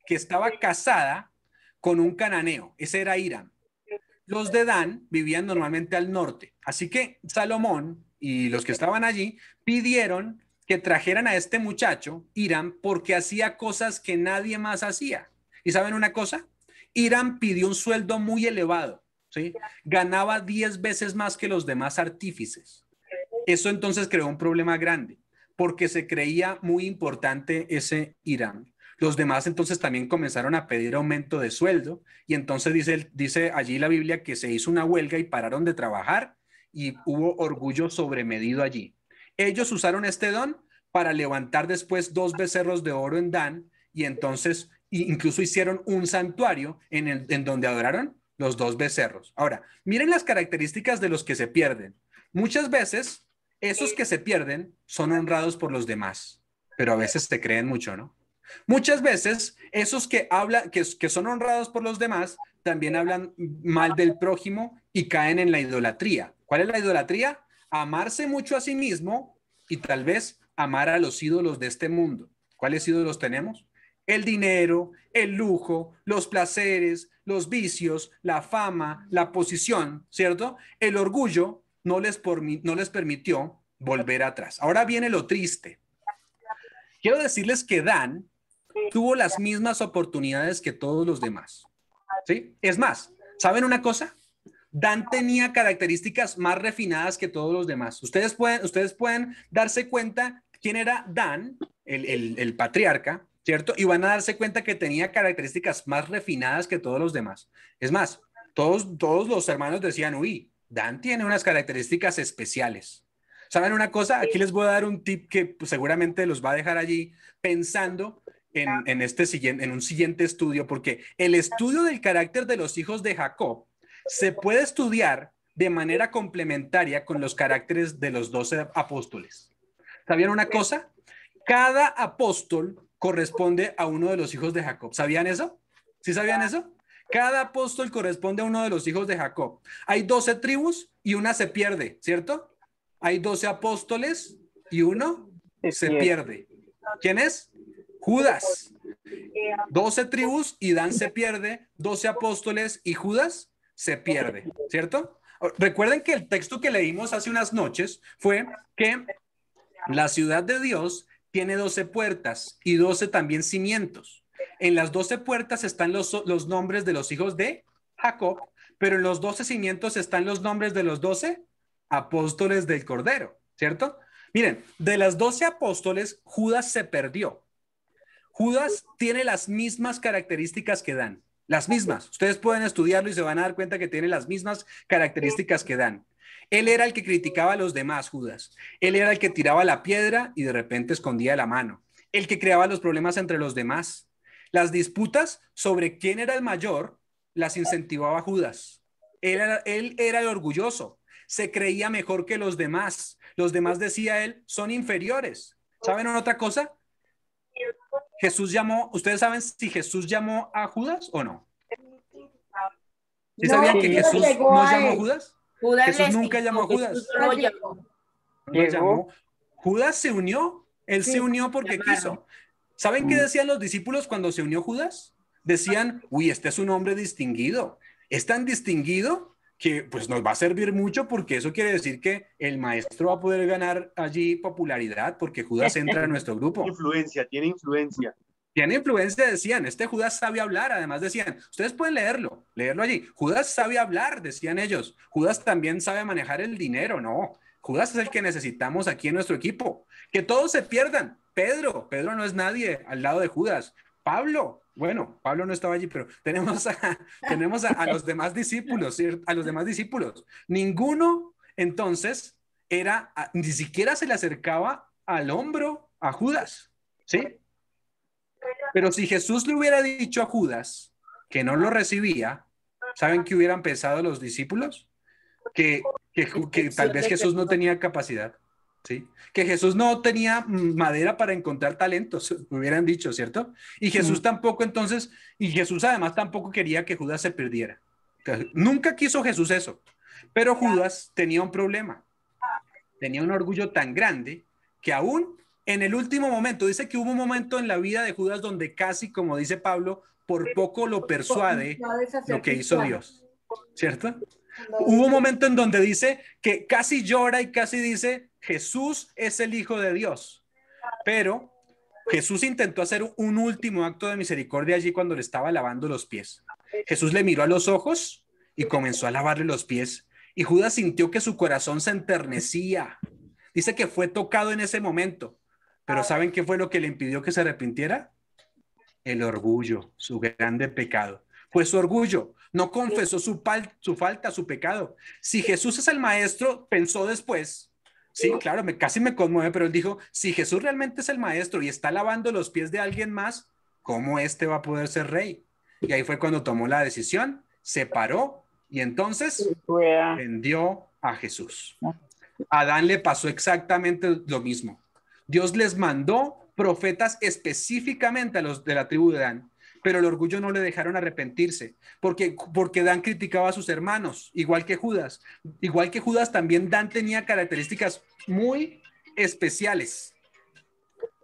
que estaba casada con un cananeo. Ese era Hiram. Los de Dan vivían normalmente al norte. Así que Salomón y los que estaban allí pidieron que trajeran a este muchacho, Hiram, porque hacía cosas que nadie más hacía. ¿Y saben una cosa? Hiram pidió un sueldo muy elevado, ¿sí? Ganaba 10 veces más que los demás artífices. Eso entonces creó un problema grande, porque se creía muy importante ese Hiram. Los demás entonces también comenzaron a pedir aumento de sueldo y entonces dice allí la Biblia que se hizo una huelga y pararon de trabajar y hubo orgullo sobremedido allí. Ellos usaron este don para levantar después 2 becerros de oro en Dan y entonces incluso hicieron un santuario en donde adoraron los 2 becerros. Ahora, miren las características de los que se pierden. Muchas veces esos que se pierden son honrados por los demás, pero a veces se creen mucho, ¿no? Muchas veces esos que hablan, que son honrados por los demás, también hablan mal del prójimo y caen en la idolatría. ¿Cuál es la idolatría? Amarse mucho a sí mismo y tal vez amar a los ídolos de este mundo. ¿Cuáles ídolos tenemos? El dinero, el lujo, los placeres, los vicios, la fama, la posición, ¿cierto? El orgullo no les permitió volver atrás. Ahora viene lo triste. Quiero decirles que Dan tuvo las mismas oportunidades que todos los demás. ¿Sí? Es más, ¿saben una cosa? Dan tenía características más refinadas que todos los demás. Ustedes pueden darse cuenta quién era Dan, el patriarca, ¿cierto? Y van a darse cuenta que tenía características más refinadas que todos los demás. Es más, todos los hermanos decían, uy, Dan tiene unas características especiales. ¿Saben una cosa? Aquí les voy a dar un tip que pues, seguramente los va a dejar allí pensando en un siguiente estudio, porque el estudio del carácter de los hijos de Jacob se puede estudiar de manera complementaria con los caracteres de los 12 apóstoles. ¿Sabían una cosa? Cada apóstol corresponde a uno de los hijos de Jacob. ¿Sabían eso? ¿Sí sabían eso? Cada apóstol corresponde a uno de los hijos de Jacob. Hay 12 tribus y una se pierde, ¿cierto? Hay 12 apóstoles y uno se pierde. ¿Quién es? Judas. 12 tribus y Dan se pierde, 12 apóstoles y Judas se pierde, ¿cierto? Recuerden que el texto que leímos hace unas noches fue que la ciudad de Dios tiene 12 puertas y 12 también cimientos. En las 12 puertas están los nombres de los hijos de Jacob, pero en los 12 cimientos están los nombres de los 12 apóstoles del Cordero, ¿cierto? Miren, de las 12 apóstoles, Judas se perdió. Judas tiene las mismas características que Dan, las mismas. Ustedes pueden estudiarlo y se van a dar cuenta que tiene las mismas características que Dan. Él era el que criticaba a los demás, Judas. Él era el que tiraba la piedra y de repente escondía la mano. El que creaba los problemas entre los demás. Las disputas sobre quién era el mayor las incentivaba Judas. Él era el orgulloso. Se creía mejor que los demás. Los demás, decía él, son inferiores. ¿Saben otra cosa? Jesús llamó, ¿ustedes saben si Jesús llamó a Judas o no? ¿Sí sabían que Jesús no llamó a Judas? Jesús nunca llamó a Judas. No llamó. Judas se unió, él se unió porque quiso. ¿Saben qué decían los discípulos cuando se unió Judas? Decían, uy, este es un hombre distinguido. Es tan distinguido que pues nos va a servir mucho porque eso quiere decir que el maestro va a poder ganar allí popularidad porque Judas entra a nuestro grupo. Tiene influencia. Tiene influencia, decían, este Judas sabe hablar, además decían, ustedes pueden leerlo allí. Judas sabe hablar, decían ellos. Judas también sabe manejar el dinero, no. Judas es el que necesitamos aquí en nuestro equipo. Que todos se pierdan. Pedro no es nadie al lado de Judas. Pablo, bueno, Pablo no estaba allí, pero tenemos a los demás discípulos, ¿sí? A los demás discípulos. Ninguno, entonces, ni siquiera se le acercaba al hombro a Judas, ¿sí? Pero si Jesús le hubiera dicho a Judas que no lo recibía, ¿Saben qué hubieran pensado los discípulos? Que tal vez Jesús no tenía capacidad, ¿sí? Que Jesús no tenía madera para encontrar talentos, hubieran dicho, ¿cierto? Y Jesús tampoco entonces, y Jesús además tampoco quería que Judas se perdiera. Nunca quiso Jesús eso, pero Judas tenía un problema. Tenía un orgullo tan grande que aún en el último momento, dice que hubo un momento en la vida de Judas donde casi, como dice Pablo, por poco lo persuade lo que hizo Dios, ¿cierto? Hubo un momento en donde dice que casi llora y casi dice, Jesús es el Hijo de Dios. Pero Jesús intentó hacer un último acto de misericordia allí cuando le estaba lavando los pies. Jesús le miró a los ojos y comenzó a lavarle los pies. Y Judas sintió que su corazón se enternecía. Dice que fue tocado en ese momento. Pero ¿saben qué fue lo que le impidió que se arrepintiera? El orgullo, su grande pecado. Fue su orgullo. No confesó su falta, su pecado. Si Jesús es el maestro, pensó después. Sí, claro, casi me conmueve, pero él dijo, si Jesús realmente es el maestro y está lavando los pies de alguien más, ¿cómo este va a poder ser rey? Y ahí fue cuando tomó la decisión, se paró y entonces vendió a Jesús. A Adán le pasó exactamente lo mismo. Dios les mandó profetas específicamente a los de la tribu de Dan, pero el orgullo no le dejaron arrepentirse, porque Dan criticaba a sus hermanos, igual que Judas. Igual que Judas, también Dan tenía características muy especiales.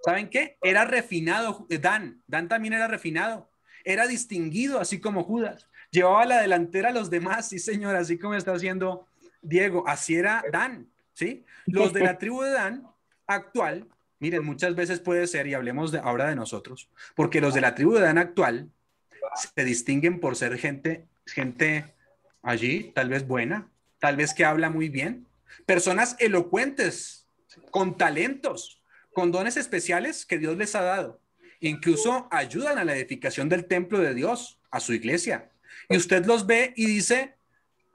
¿Saben qué? Era refinado Dan también era refinado, era distinguido, así como Judas. Llevaba la delantera a los demás, sí señor, así como está haciendo Diego, así era Dan, ¿sí? Los de la tribu de Dan actual, miren, muchas veces puede ser, y hablemos ahora de nosotros, porque los de la tribu de Dan actual se distinguen por ser gente allí, tal vez buena, tal vez que habla muy bien, personas elocuentes, con talentos, con dones especiales que Dios les ha dado. Incluso ayudan a la edificación del templo de Dios, a su iglesia. Y usted los ve y dice,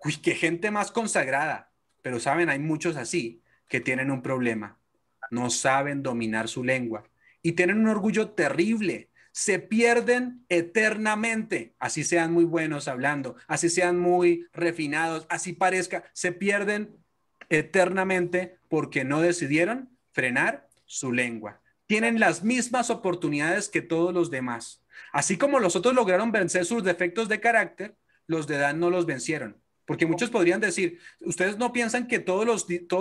uy, qué gente más consagrada. Pero saben, hay muchos así que tienen un problema. No saben dominar su lengua y tienen un orgullo terrible. Se pierden eternamente, así sean muy buenos hablando, así sean muy refinados, así parezca, se pierden eternamente porque no decidieron frenar su lengua. Tienen las mismas oportunidades que todos los demás. Así como los otros lograron vencer sus defectos de carácter, los de Dan no los vencieron. Porque muchos podrían decir, ¿ustedes no piensan que todos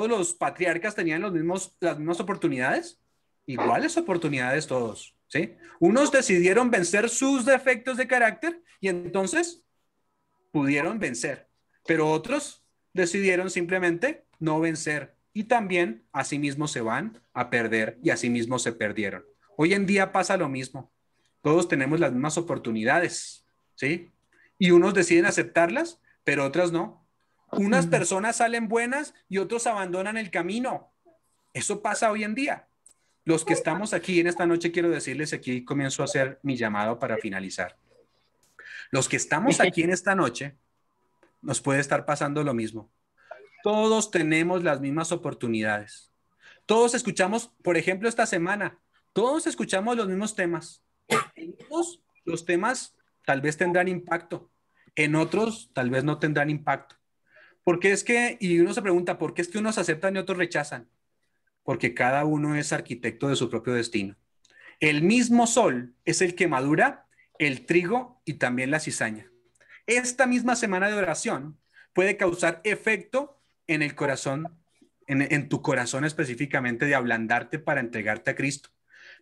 los patriarcas tenían las mismas oportunidades? Iguales oportunidades todos, ¿sí? Unos decidieron vencer sus defectos de carácter y entonces pudieron vencer. Pero otros decidieron simplemente no vencer y también asimismo se van a perder y asimismo se perdieron. Hoy en día pasa lo mismo. Todos tenemos las mismas oportunidades, ¿sí? Y unos deciden aceptarlas, pero otras no. Unas personas salen buenas y otros abandonan el camino. Eso pasa hoy en día. Los que estamos aquí en esta noche, quiero decirles, aquí comienzo a hacer mi llamado para finalizar. Los que estamos aquí en esta noche, nos puede estar pasando lo mismo. Todos tenemos las mismas oportunidades. Todos escuchamos, por ejemplo, esta semana, todos escuchamos los mismos temas. En todos los temas tal vez tendrán impacto. En otros tal vez no tendrán impacto. Porque es que, y uno se pregunta, ¿por qué es que unos aceptan y otros rechazan? Porque cada uno es arquitecto de su propio destino. El mismo sol es el que madura el trigo y también la cizaña. Esta misma semana de oración puede causar efecto en el corazón, en tu corazón específicamente, de ablandarte para entregarte a Cristo.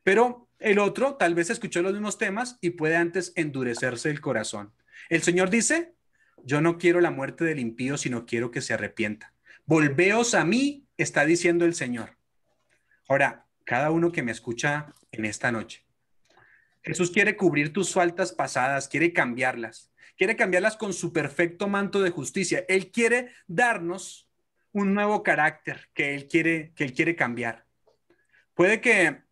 Pero el otro tal vez escuchó los mismos temas y puede antes endurecerse el corazón. El Señor dice, yo no quiero la muerte del impío, sino quiero que se arrepienta. Volveos a mí, está diciendo el Señor. Ahora, cada uno que me escucha en esta noche, Jesús quiere cubrir tus faltas pasadas, quiere cambiarlas con su perfecto manto de justicia. Él quiere darnos un nuevo carácter que él quiere cambiar. Puede que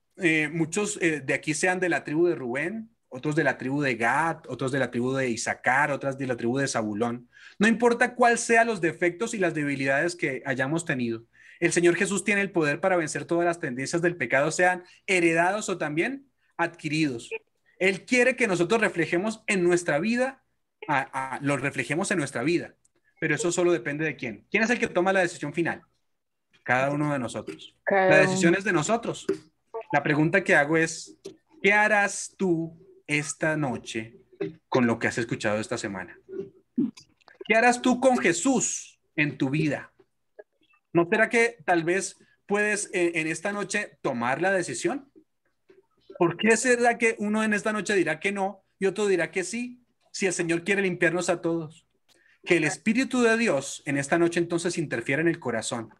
muchos de aquí sean de la tribu de Rubén, otros de la tribu de Gad, otros de la tribu de Isaacar, otras de la tribu de Zabulón. No importa cuál sean los defectos y las debilidades que hayamos tenido. El Señor Jesús tiene el poder para vencer todas las tendencias del pecado, sean heredados o también adquiridos. Él quiere que nosotros reflejemos en nuestra vida lo reflejemos en nuestra vida. Pero eso solo depende de quién. ¿Quién es el que toma la decisión final? Cada uno de nosotros. La decisión es de nosotros. La pregunta que hago es, ¿qué harás tú esta noche con lo que has escuchado esta semana? ¿Qué harás tú con Jesús en tu vida? ¿No será que tal vez puedes en esta noche tomar la decisión? ¿Por qué será que uno en esta noche dirá que no y otro dirá que sí? Si el Señor quiere limpiarnos a todos. Que el Espíritu de Dios en esta noche entonces interfiera en el corazón.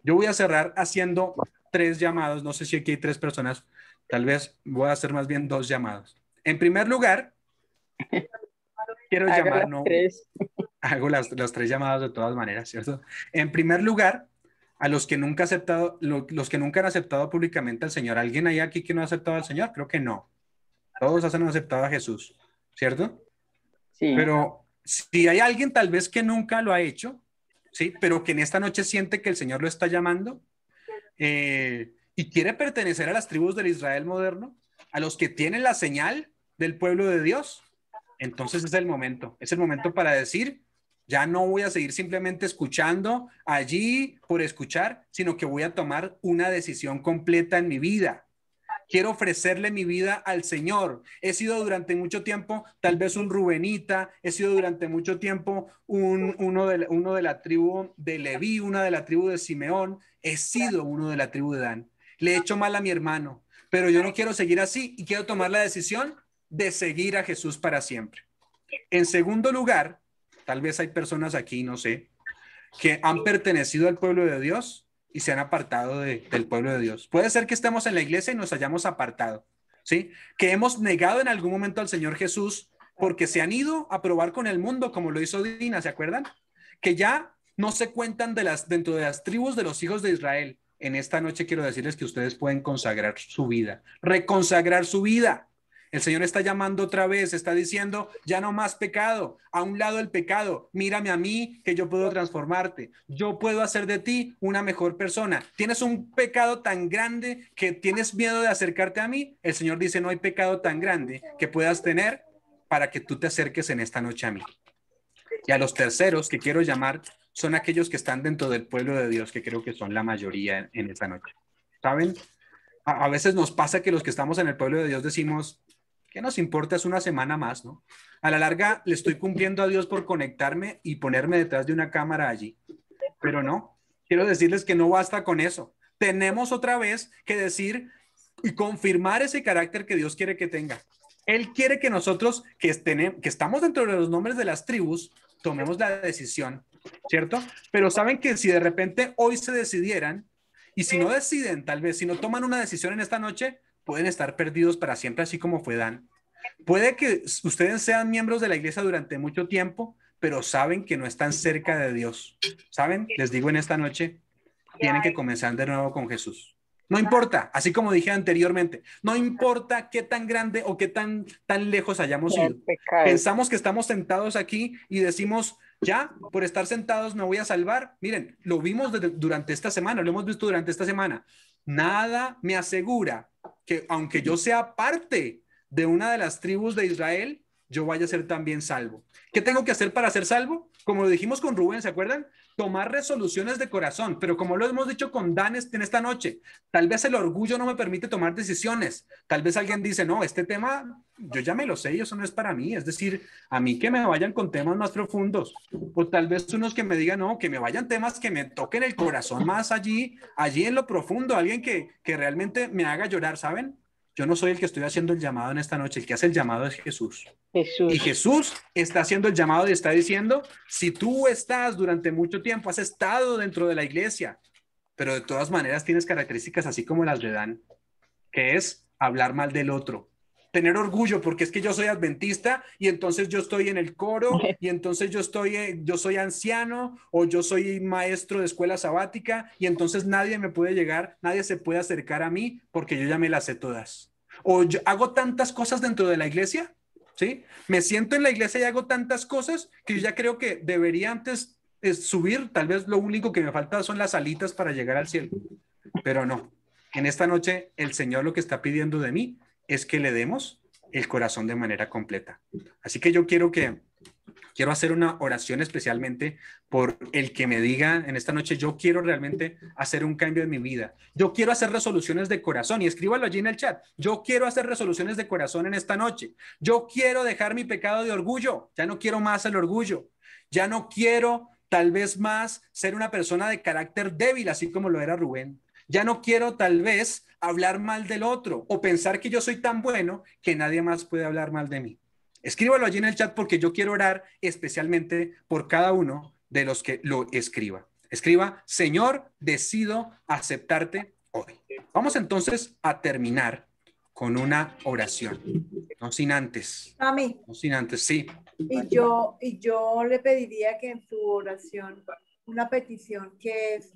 Yo voy a cerrar haciendo 3 llamados. No sé si aquí hay 3 personas. Tal vez voy a hacer más bien 2 llamados. En primer lugar, quiero llamar, no, hago las 3 llamadas de todas maneras, ¿cierto? En primer lugar, a los que nunca los que nunca han aceptado públicamente al Señor. ¿Alguien hay aquí que no ha aceptado al Señor? Creo que no. Todos han aceptado a Jesús, ¿cierto? Sí. Pero si hay alguien tal vez que nunca lo ha hecho, ¿sí? Pero que en esta noche siente que el Señor lo está llamando y quiere pertenecer a las tribus del Israel moderno, a los que tienen la señal del pueblo de Dios, entonces es el momento para decir, ya no voy a seguir simplemente escuchando allí por escuchar, sino que voy a tomar una decisión completa en mi vida. Quiero ofrecerle mi vida al Señor. He sido durante mucho tiempo tal vez un Rubenita, he sido durante mucho tiempo uno de la tribu de Leví, una de la tribu de Simeón, he sido uno de la tribu de Dan. Le he hecho mal a mi hermano, pero yo no quiero seguir así y quiero tomar la decisión de seguir a Jesús para siempre. En segundo lugar, tal vez hay personas aquí, no sé, que han pertenecido al pueblo de Dios y se han apartado del pueblo de Dios. Puede ser que estemos en la iglesia y nos hayamos apartado, ¿sí? Que hemos negado en algún momento al Señor Jesús porque se han ido a probar con el mundo, como lo hizo Dina, ¿se acuerdan? Que ya no se cuentan dentro de las tribus de los hijos de Israel. En esta noche quiero decirles que ustedes pueden consagrar su vida, reconsagrar su vida. El Señor está llamando otra vez, está diciendo, ya no más pecado, a un lado el pecado, mírame a mí que yo puedo transformarte, yo puedo hacer de ti una mejor persona. ¿Tienes un pecado tan grande que tienes miedo de acercarte a mí? El Señor dice, no hay pecado tan grande que puedas tener para que tú te acerques en esta noche a mí. Y a los terceros que quiero llamar son aquellos que están dentro del pueblo de Dios, que creo que son la mayoría en esta noche. ¿Saben? A veces nos pasa que los que estamos en el pueblo de Dios decimos, ¿qué nos importa? Es una semana más, ¿no? A la larga le estoy cumpliendo a Dios por conectarme y ponerme detrás de una cámara allí. Pero no, quiero decirles que no basta con eso. Tenemos otra vez que decir y confirmar ese carácter que Dios quiere que tenga. Él quiere que nosotros, que estamos dentro de los nombres de las tribus, tomemos la decisión, ¿cierto? Pero saben que si de repente hoy se decidieran, y si no deciden, tal vez, si no toman una decisión en esta noche, pueden estar perdidos para siempre, así como fue Dan. Puede que ustedes sean miembros de la iglesia durante mucho tiempo, pero saben que no están cerca de Dios. ¿Saben? Les digo en esta noche, tienen que comenzar de nuevo con Jesús. No importa, así como dije anteriormente, no importa qué tan grande o qué tan lejos hayamos ido. Pensamos que estamos sentados aquí y decimos, ya, por estar sentados me voy a salvar. Miren, lo vimos durante esta semana, lo hemos visto durante esta semana. Nada me asegura que aunque yo sea parte de una de las tribus de Israel, yo vaya a ser también salvo. ¿Qué tengo que hacer para ser salvo? Como lo dijimos con Rubén, ¿se acuerdan? Tomar resoluciones de corazón, pero como lo hemos dicho con Dan en esta noche, tal vez el orgullo no me permite tomar decisiones. Tal vez alguien dice, no, este tema yo ya me lo sé y eso no es para mí. Es decir, a mí que me vayan con temas más profundos. O tal vez unos que me digan, no, que me vayan temas que me toquen el corazón más allí en lo profundo. Alguien que realmente me haga llorar, ¿saben? Yo no soy el que estoy haciendo el llamado en esta noche. El que hace el llamado es Jesús. Y Jesús está haciendo el llamado y está diciendo, si tú estás durante mucho tiempo, has estado dentro de la iglesia, pero de todas maneras tienes características así como las de Dan, que es hablar mal del otro, tener orgullo porque es que yo soy adventista y entonces yo estoy en el coro y entonces yo soy anciano o yo soy maestro de escuela sabática y entonces nadie me puede llegar, nadie se puede acercar a mí porque yo ya me las sé todas. O yo hago tantas cosas dentro de la iglesia, ¿sí? Me siento en la iglesia y hago tantas cosas que yo ya creo que debería antes subir, tal vez lo único que me falta son las alitas para llegar al cielo, pero no. En esta noche el Señor lo que está pidiendo de mí es que le demos el corazón de manera completa. Así que yo quiero que Quiero hacer una oración especialmente por el que me diga en esta noche, yo quiero realmente hacer un cambio en mi vida. Yo quiero hacer resoluciones de corazón y escríbalo allí en el chat. Yo quiero hacer resoluciones de corazón en esta noche. Yo quiero dejar mi pecado de orgullo. Ya no quiero más el orgullo. Ya no quiero tal vez más ser una persona de carácter débil, así como lo era Rubén. Ya no quiero tal vez hablar mal del otro o pensar que yo soy tan bueno que nadie más puede hablar mal de mí. Escríbalo allí en el chat porque yo quiero orar especialmente por cada uno de los que lo escriba. Escriba, Señor, decido aceptarte hoy. Vamos entonces a terminar con una oración. No sin antes. Mami. No sin antes, sí. Y yo le pediría que en su oración, una petición que es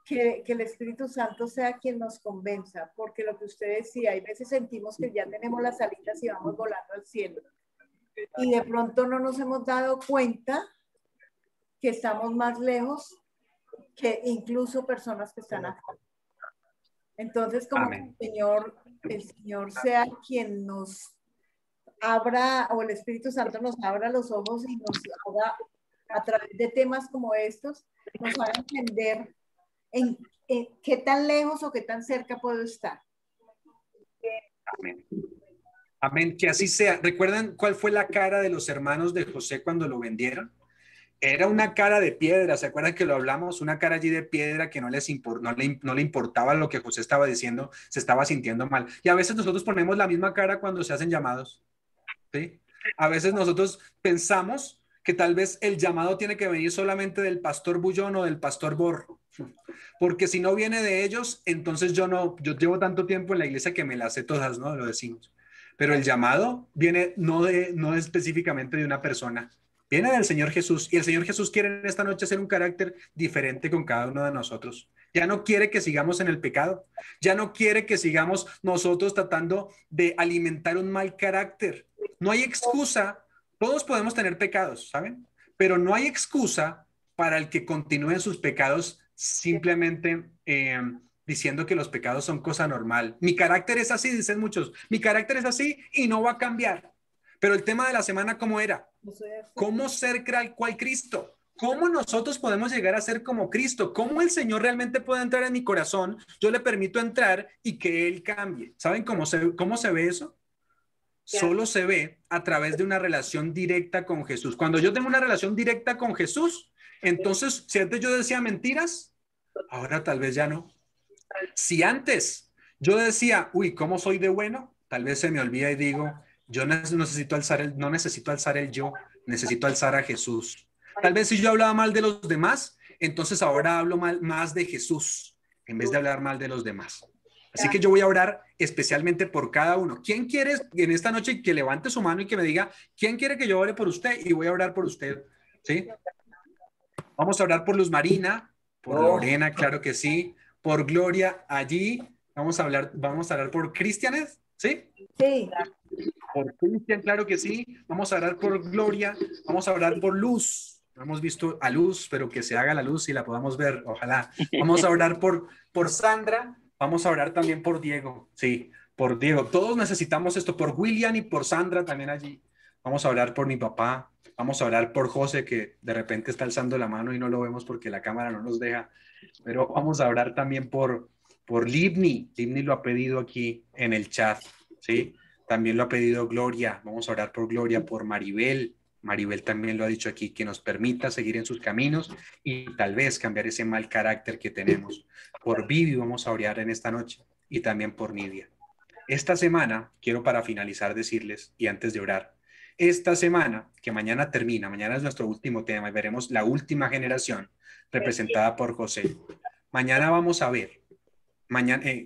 que el Espíritu Santo sea quien nos convenza, porque lo que usted decía, hay veces sentimos que ya tenemos las alitas y vamos volando al cielo. Y de pronto no nos hemos dado cuenta que estamos más lejos que incluso personas que están acá. Entonces, como que el Señor sea quien nos abra, o el Espíritu Santo nos abra los ojos y nos haga, a través de temas como estos, nos haga entender en qué tan lejos o qué tan cerca puedo estar. Amén. Amén, que así sea. ¿Recuerdan cuál fue la cara de los hermanos de José cuando lo vendieron? Era una cara de piedra, ¿se acuerdan que lo hablamos? Una cara allí de piedra que no le importaba lo que José estaba diciendo, se estaba sintiendo mal. Y a veces nosotros ponemos la misma cara cuando se hacen llamados, ¿sí? A veces nosotros pensamos que tal vez el llamado tiene que venir solamente del pastor Bullón o del pastor Borro, porque si no viene de ellos, entonces yo llevo tanto tiempo en la iglesia que me las sé todas, ¿no? Lo decimos. Pero el llamado viene no específicamente de una persona, viene del Señor Jesús, y el Señor Jesús quiere en esta noche hacer un carácter diferente con cada uno de nosotros. Ya no quiere que sigamos en el pecado, ya no quiere que sigamos nosotros tratando de alimentar un mal carácter. No hay excusa, todos podemos tener pecados, ¿saben? Pero no hay excusa para el que continúe en sus pecados simplemente diciendo que los pecados son cosa normal. Mi carácter es así, dicen muchos, mi carácter es así y no va a cambiar. Pero el tema de la semana, ¿cómo era? ¿Cómo ser cual Cristo? ¿Cómo nosotros podemos llegar a ser como Cristo? ¿Cómo el Señor realmente puede entrar en mi corazón? Yo le permito entrar y que Él cambie. ¿Saben cómo se ve eso? Solo se ve a través de una relación directa con Jesús. Cuando yo tengo una relación directa con Jesús, entonces, si antes yo decía mentiras, ahora tal vez ya no. Si antes yo decía, uy, ¿cómo soy de bueno? Tal vez se me olvida y digo, yo no necesito alzar el yo, necesito alzar a Jesús. Tal vez si yo hablaba mal de los demás, entonces ahora hablo más de Jesús en vez de hablar mal de los demás. Así que yo voy a orar especialmente por cada uno. ¿Quién quiere en esta noche que levante su mano y que me diga, ¿quién quiere que yo ore por usted? Y voy a orar por usted, ¿sí? Vamos a orar por Luz Marina, por Lorena, claro que sí, por Gloria allí. Vamos a orar por Cristianes, ¿sí? Sí. Por Cristian, claro que sí. Vamos a orar por Gloria, vamos a orar por Luz. No hemos visto a Luz, pero que se haga la luz y la podamos ver, ojalá. Vamos a orar por Sandra, vamos a orar también por Diego, sí, por Diego. Todos necesitamos esto, por William y por Sandra también allí. Vamos a orar por mi papá, vamos a orar por José, que de repente está alzando la mano y no lo vemos porque la cámara no nos deja, pero vamos a orar también por Livni. Livni lo ha pedido aquí en el chat, ¿sí? También lo ha pedido Gloria, vamos a orar por Gloria, por Maribel. Maribel también lo ha dicho aquí, que nos permita seguir en sus caminos y tal vez cambiar ese mal carácter que tenemos. Por Vivi vamos a orar en esta noche y también por Nidia. Esta semana, quiero para finalizar decirles, y antes de orar, esta semana, que mañana termina, mañana es nuestro último tema y veremos la última generación representada por José. Mañana vamos a ver,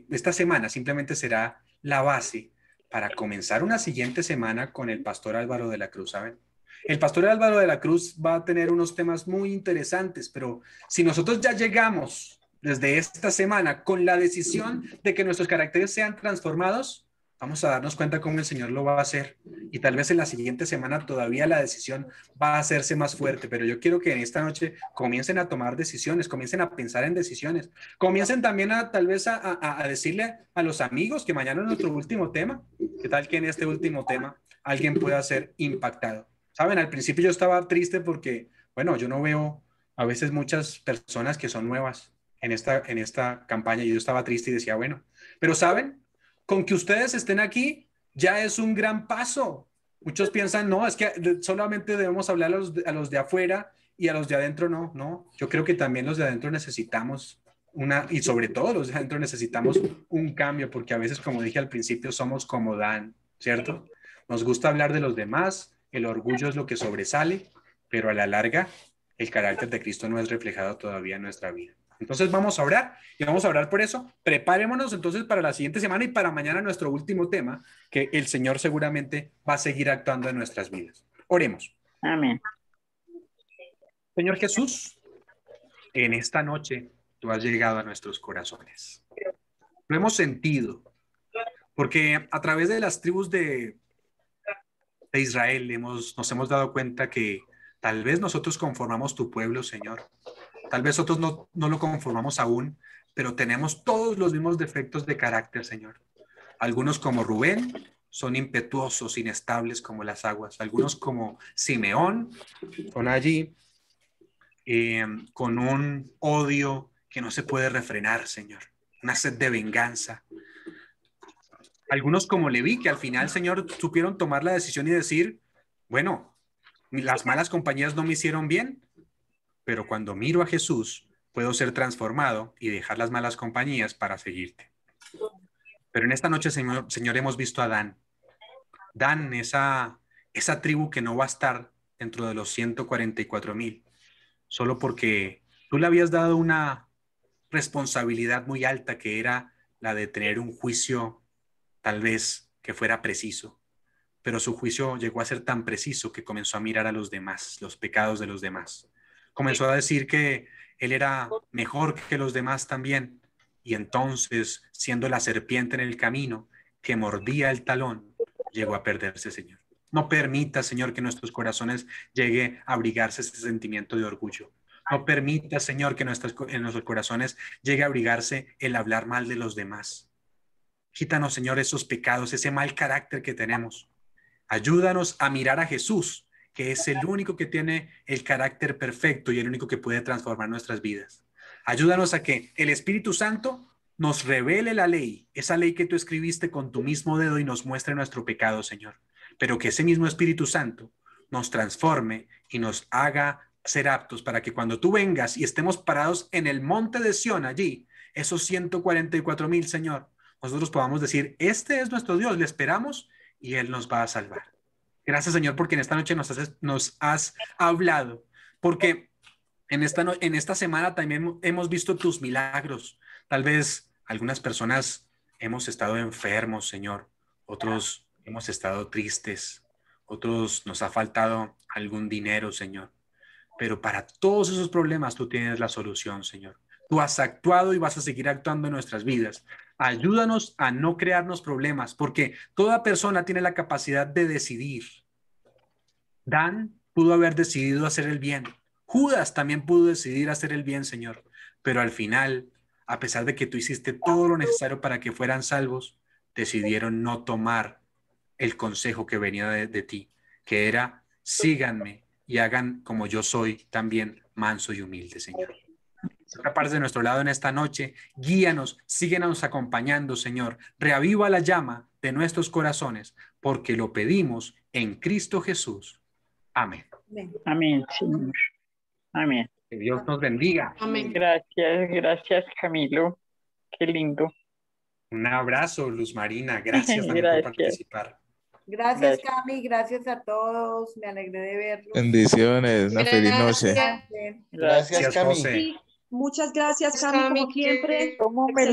esta semana simplemente será la base para comenzar una siguiente semana con el pastor Álvaro de la Cruz, ¿saben? El pastor Álvaro de la Cruz va a tener unos temas muy interesantes, pero si nosotros ya llegamos desde esta semana con la decisión de que nuestros caracteres sean transformados, vamos a darnos cuenta cómo el Señor lo va a hacer. Y tal vez en la siguiente semana todavía la decisión va a hacerse más fuerte, pero yo quiero que en esta noche comiencen a tomar decisiones, comiencen a pensar en decisiones, comiencen también tal vez a decirle a los amigos que mañana es nuestro último tema. ¿Qué tal que en este último tema alguien pueda ser impactado? Saben, al principio yo estaba triste porque, bueno, yo no veo a veces muchas personas que son nuevas en esta campaña y yo estaba triste y decía, bueno, pero saben, con que ustedes estén aquí ya es un gran paso. Muchos piensan, no, es que solamente debemos hablar a los de afuera y a los de adentro no. Yo creo que también los de adentro necesitamos y sobre todo los de adentro necesitamos un cambio, porque a veces, como dije al principio, somos como Dan, ¿cierto? Nos gusta hablar de los demás, el orgullo es lo que sobresale, pero a la larga el carácter de Cristo no es reflejado todavía en nuestra vida. Entonces vamos a orar y vamos a orar por eso. Preparémonos entonces para la siguiente semana y para mañana nuestro último tema, que el Señor seguramente va a seguir actuando en nuestras vidas. Oremos. Amén. Señor Jesús, en esta noche tú has llegado a nuestros corazones. Lo hemos sentido, porque a través de las tribus de Israel nos hemos dado cuenta que tal vez nosotros conformamos tu pueblo, Señor. Tal vez nosotros no lo conformamos aún, pero tenemos todos los mismos defectos de carácter, Señor. Algunos como Rubén son impetuosos, inestables como las aguas. Algunos como Simeón son allí con un odio que no se puede refrenar, Señor. Una sed de venganza. Algunos como Leví, que al final, Señor, supieron tomar la decisión y decir, bueno, las malas compañías no me hicieron bien, pero cuando miro a Jesús, puedo ser transformado y dejar las malas compañías para seguirte. Pero en esta noche, Señor, hemos visto a Dan. Dan, esa tribu que no va a estar dentro de los 144,000, solo porque tú le habías dado una responsabilidad muy alta, que era la de tener un juicio tal vez que fuera preciso. Pero su juicio llegó a ser tan preciso que comenzó a mirar a los demás, los pecados de los demás. Comenzó a decir que él era mejor que los demás también. Y entonces, siendo la serpiente en el camino que mordía el talón, llegó a perderse, Señor. No permita, Señor, que en nuestros corazones llegue a abrigarse ese sentimiento de orgullo. No permita, Señor, que en nuestros corazones llegue a abrigarse el hablar mal de los demás. Quítanos, Señor, esos pecados, ese mal carácter que tenemos. Ayúdanos a mirar a Jesús, que es el único que tiene el carácter perfecto y el único que puede transformar nuestras vidas. Ayúdanos a que el Espíritu Santo nos revele la ley, esa ley que tú escribiste con tu mismo dedo y nos muestre nuestro pecado, Señor. Pero que ese mismo Espíritu Santo nos transforme y nos haga ser aptos para que cuando tú vengas y estemos parados en el monte de Sión allí, esos 144,000, Señor, nosotros podamos decir, este es nuestro Dios, le esperamos y Él nos va a salvar. Gracias, Señor, porque en esta noche nos has hablado, porque en esta semana también hemos visto tus milagros. Tal vez algunas personas hemos estado enfermos, Señor, otros hemos estado tristes, otros nos ha faltado algún dinero, Señor. Pero para todos esos problemas tú tienes la solución, Señor. Tú has actuado y vas a seguir actuando en nuestras vidas. Ayúdanos a no crearnos problemas, porque toda persona tiene la capacidad de decidir. Dan pudo haber decidido hacer el bien. Judas también pudo decidir hacer el bien, Señor. Pero al final, a pesar de que tú hiciste todo lo necesario para que fueran salvos, decidieron no tomar el consejo que venía de ti, que era, síganme y hagan como yo soy también manso y humilde, Señor. Parte de nuestro lado en esta noche, guíanos, síguenos acompañando, Señor. Reaviva la llama de nuestros corazones, porque lo pedimos en Cristo Jesús. Amén. Amén, Señor. Amén. Que Dios nos bendiga. Amén. Gracias, Camilo. Qué lindo. Un abrazo, Luz Marina. Gracias también por participar. Gracias, Cami. Gracias a todos. Me alegré de verlos. Bendiciones. Una feliz noche. Gracias, Cami. José. Muchas gracias, Cami, como siempre. ¿Cómo me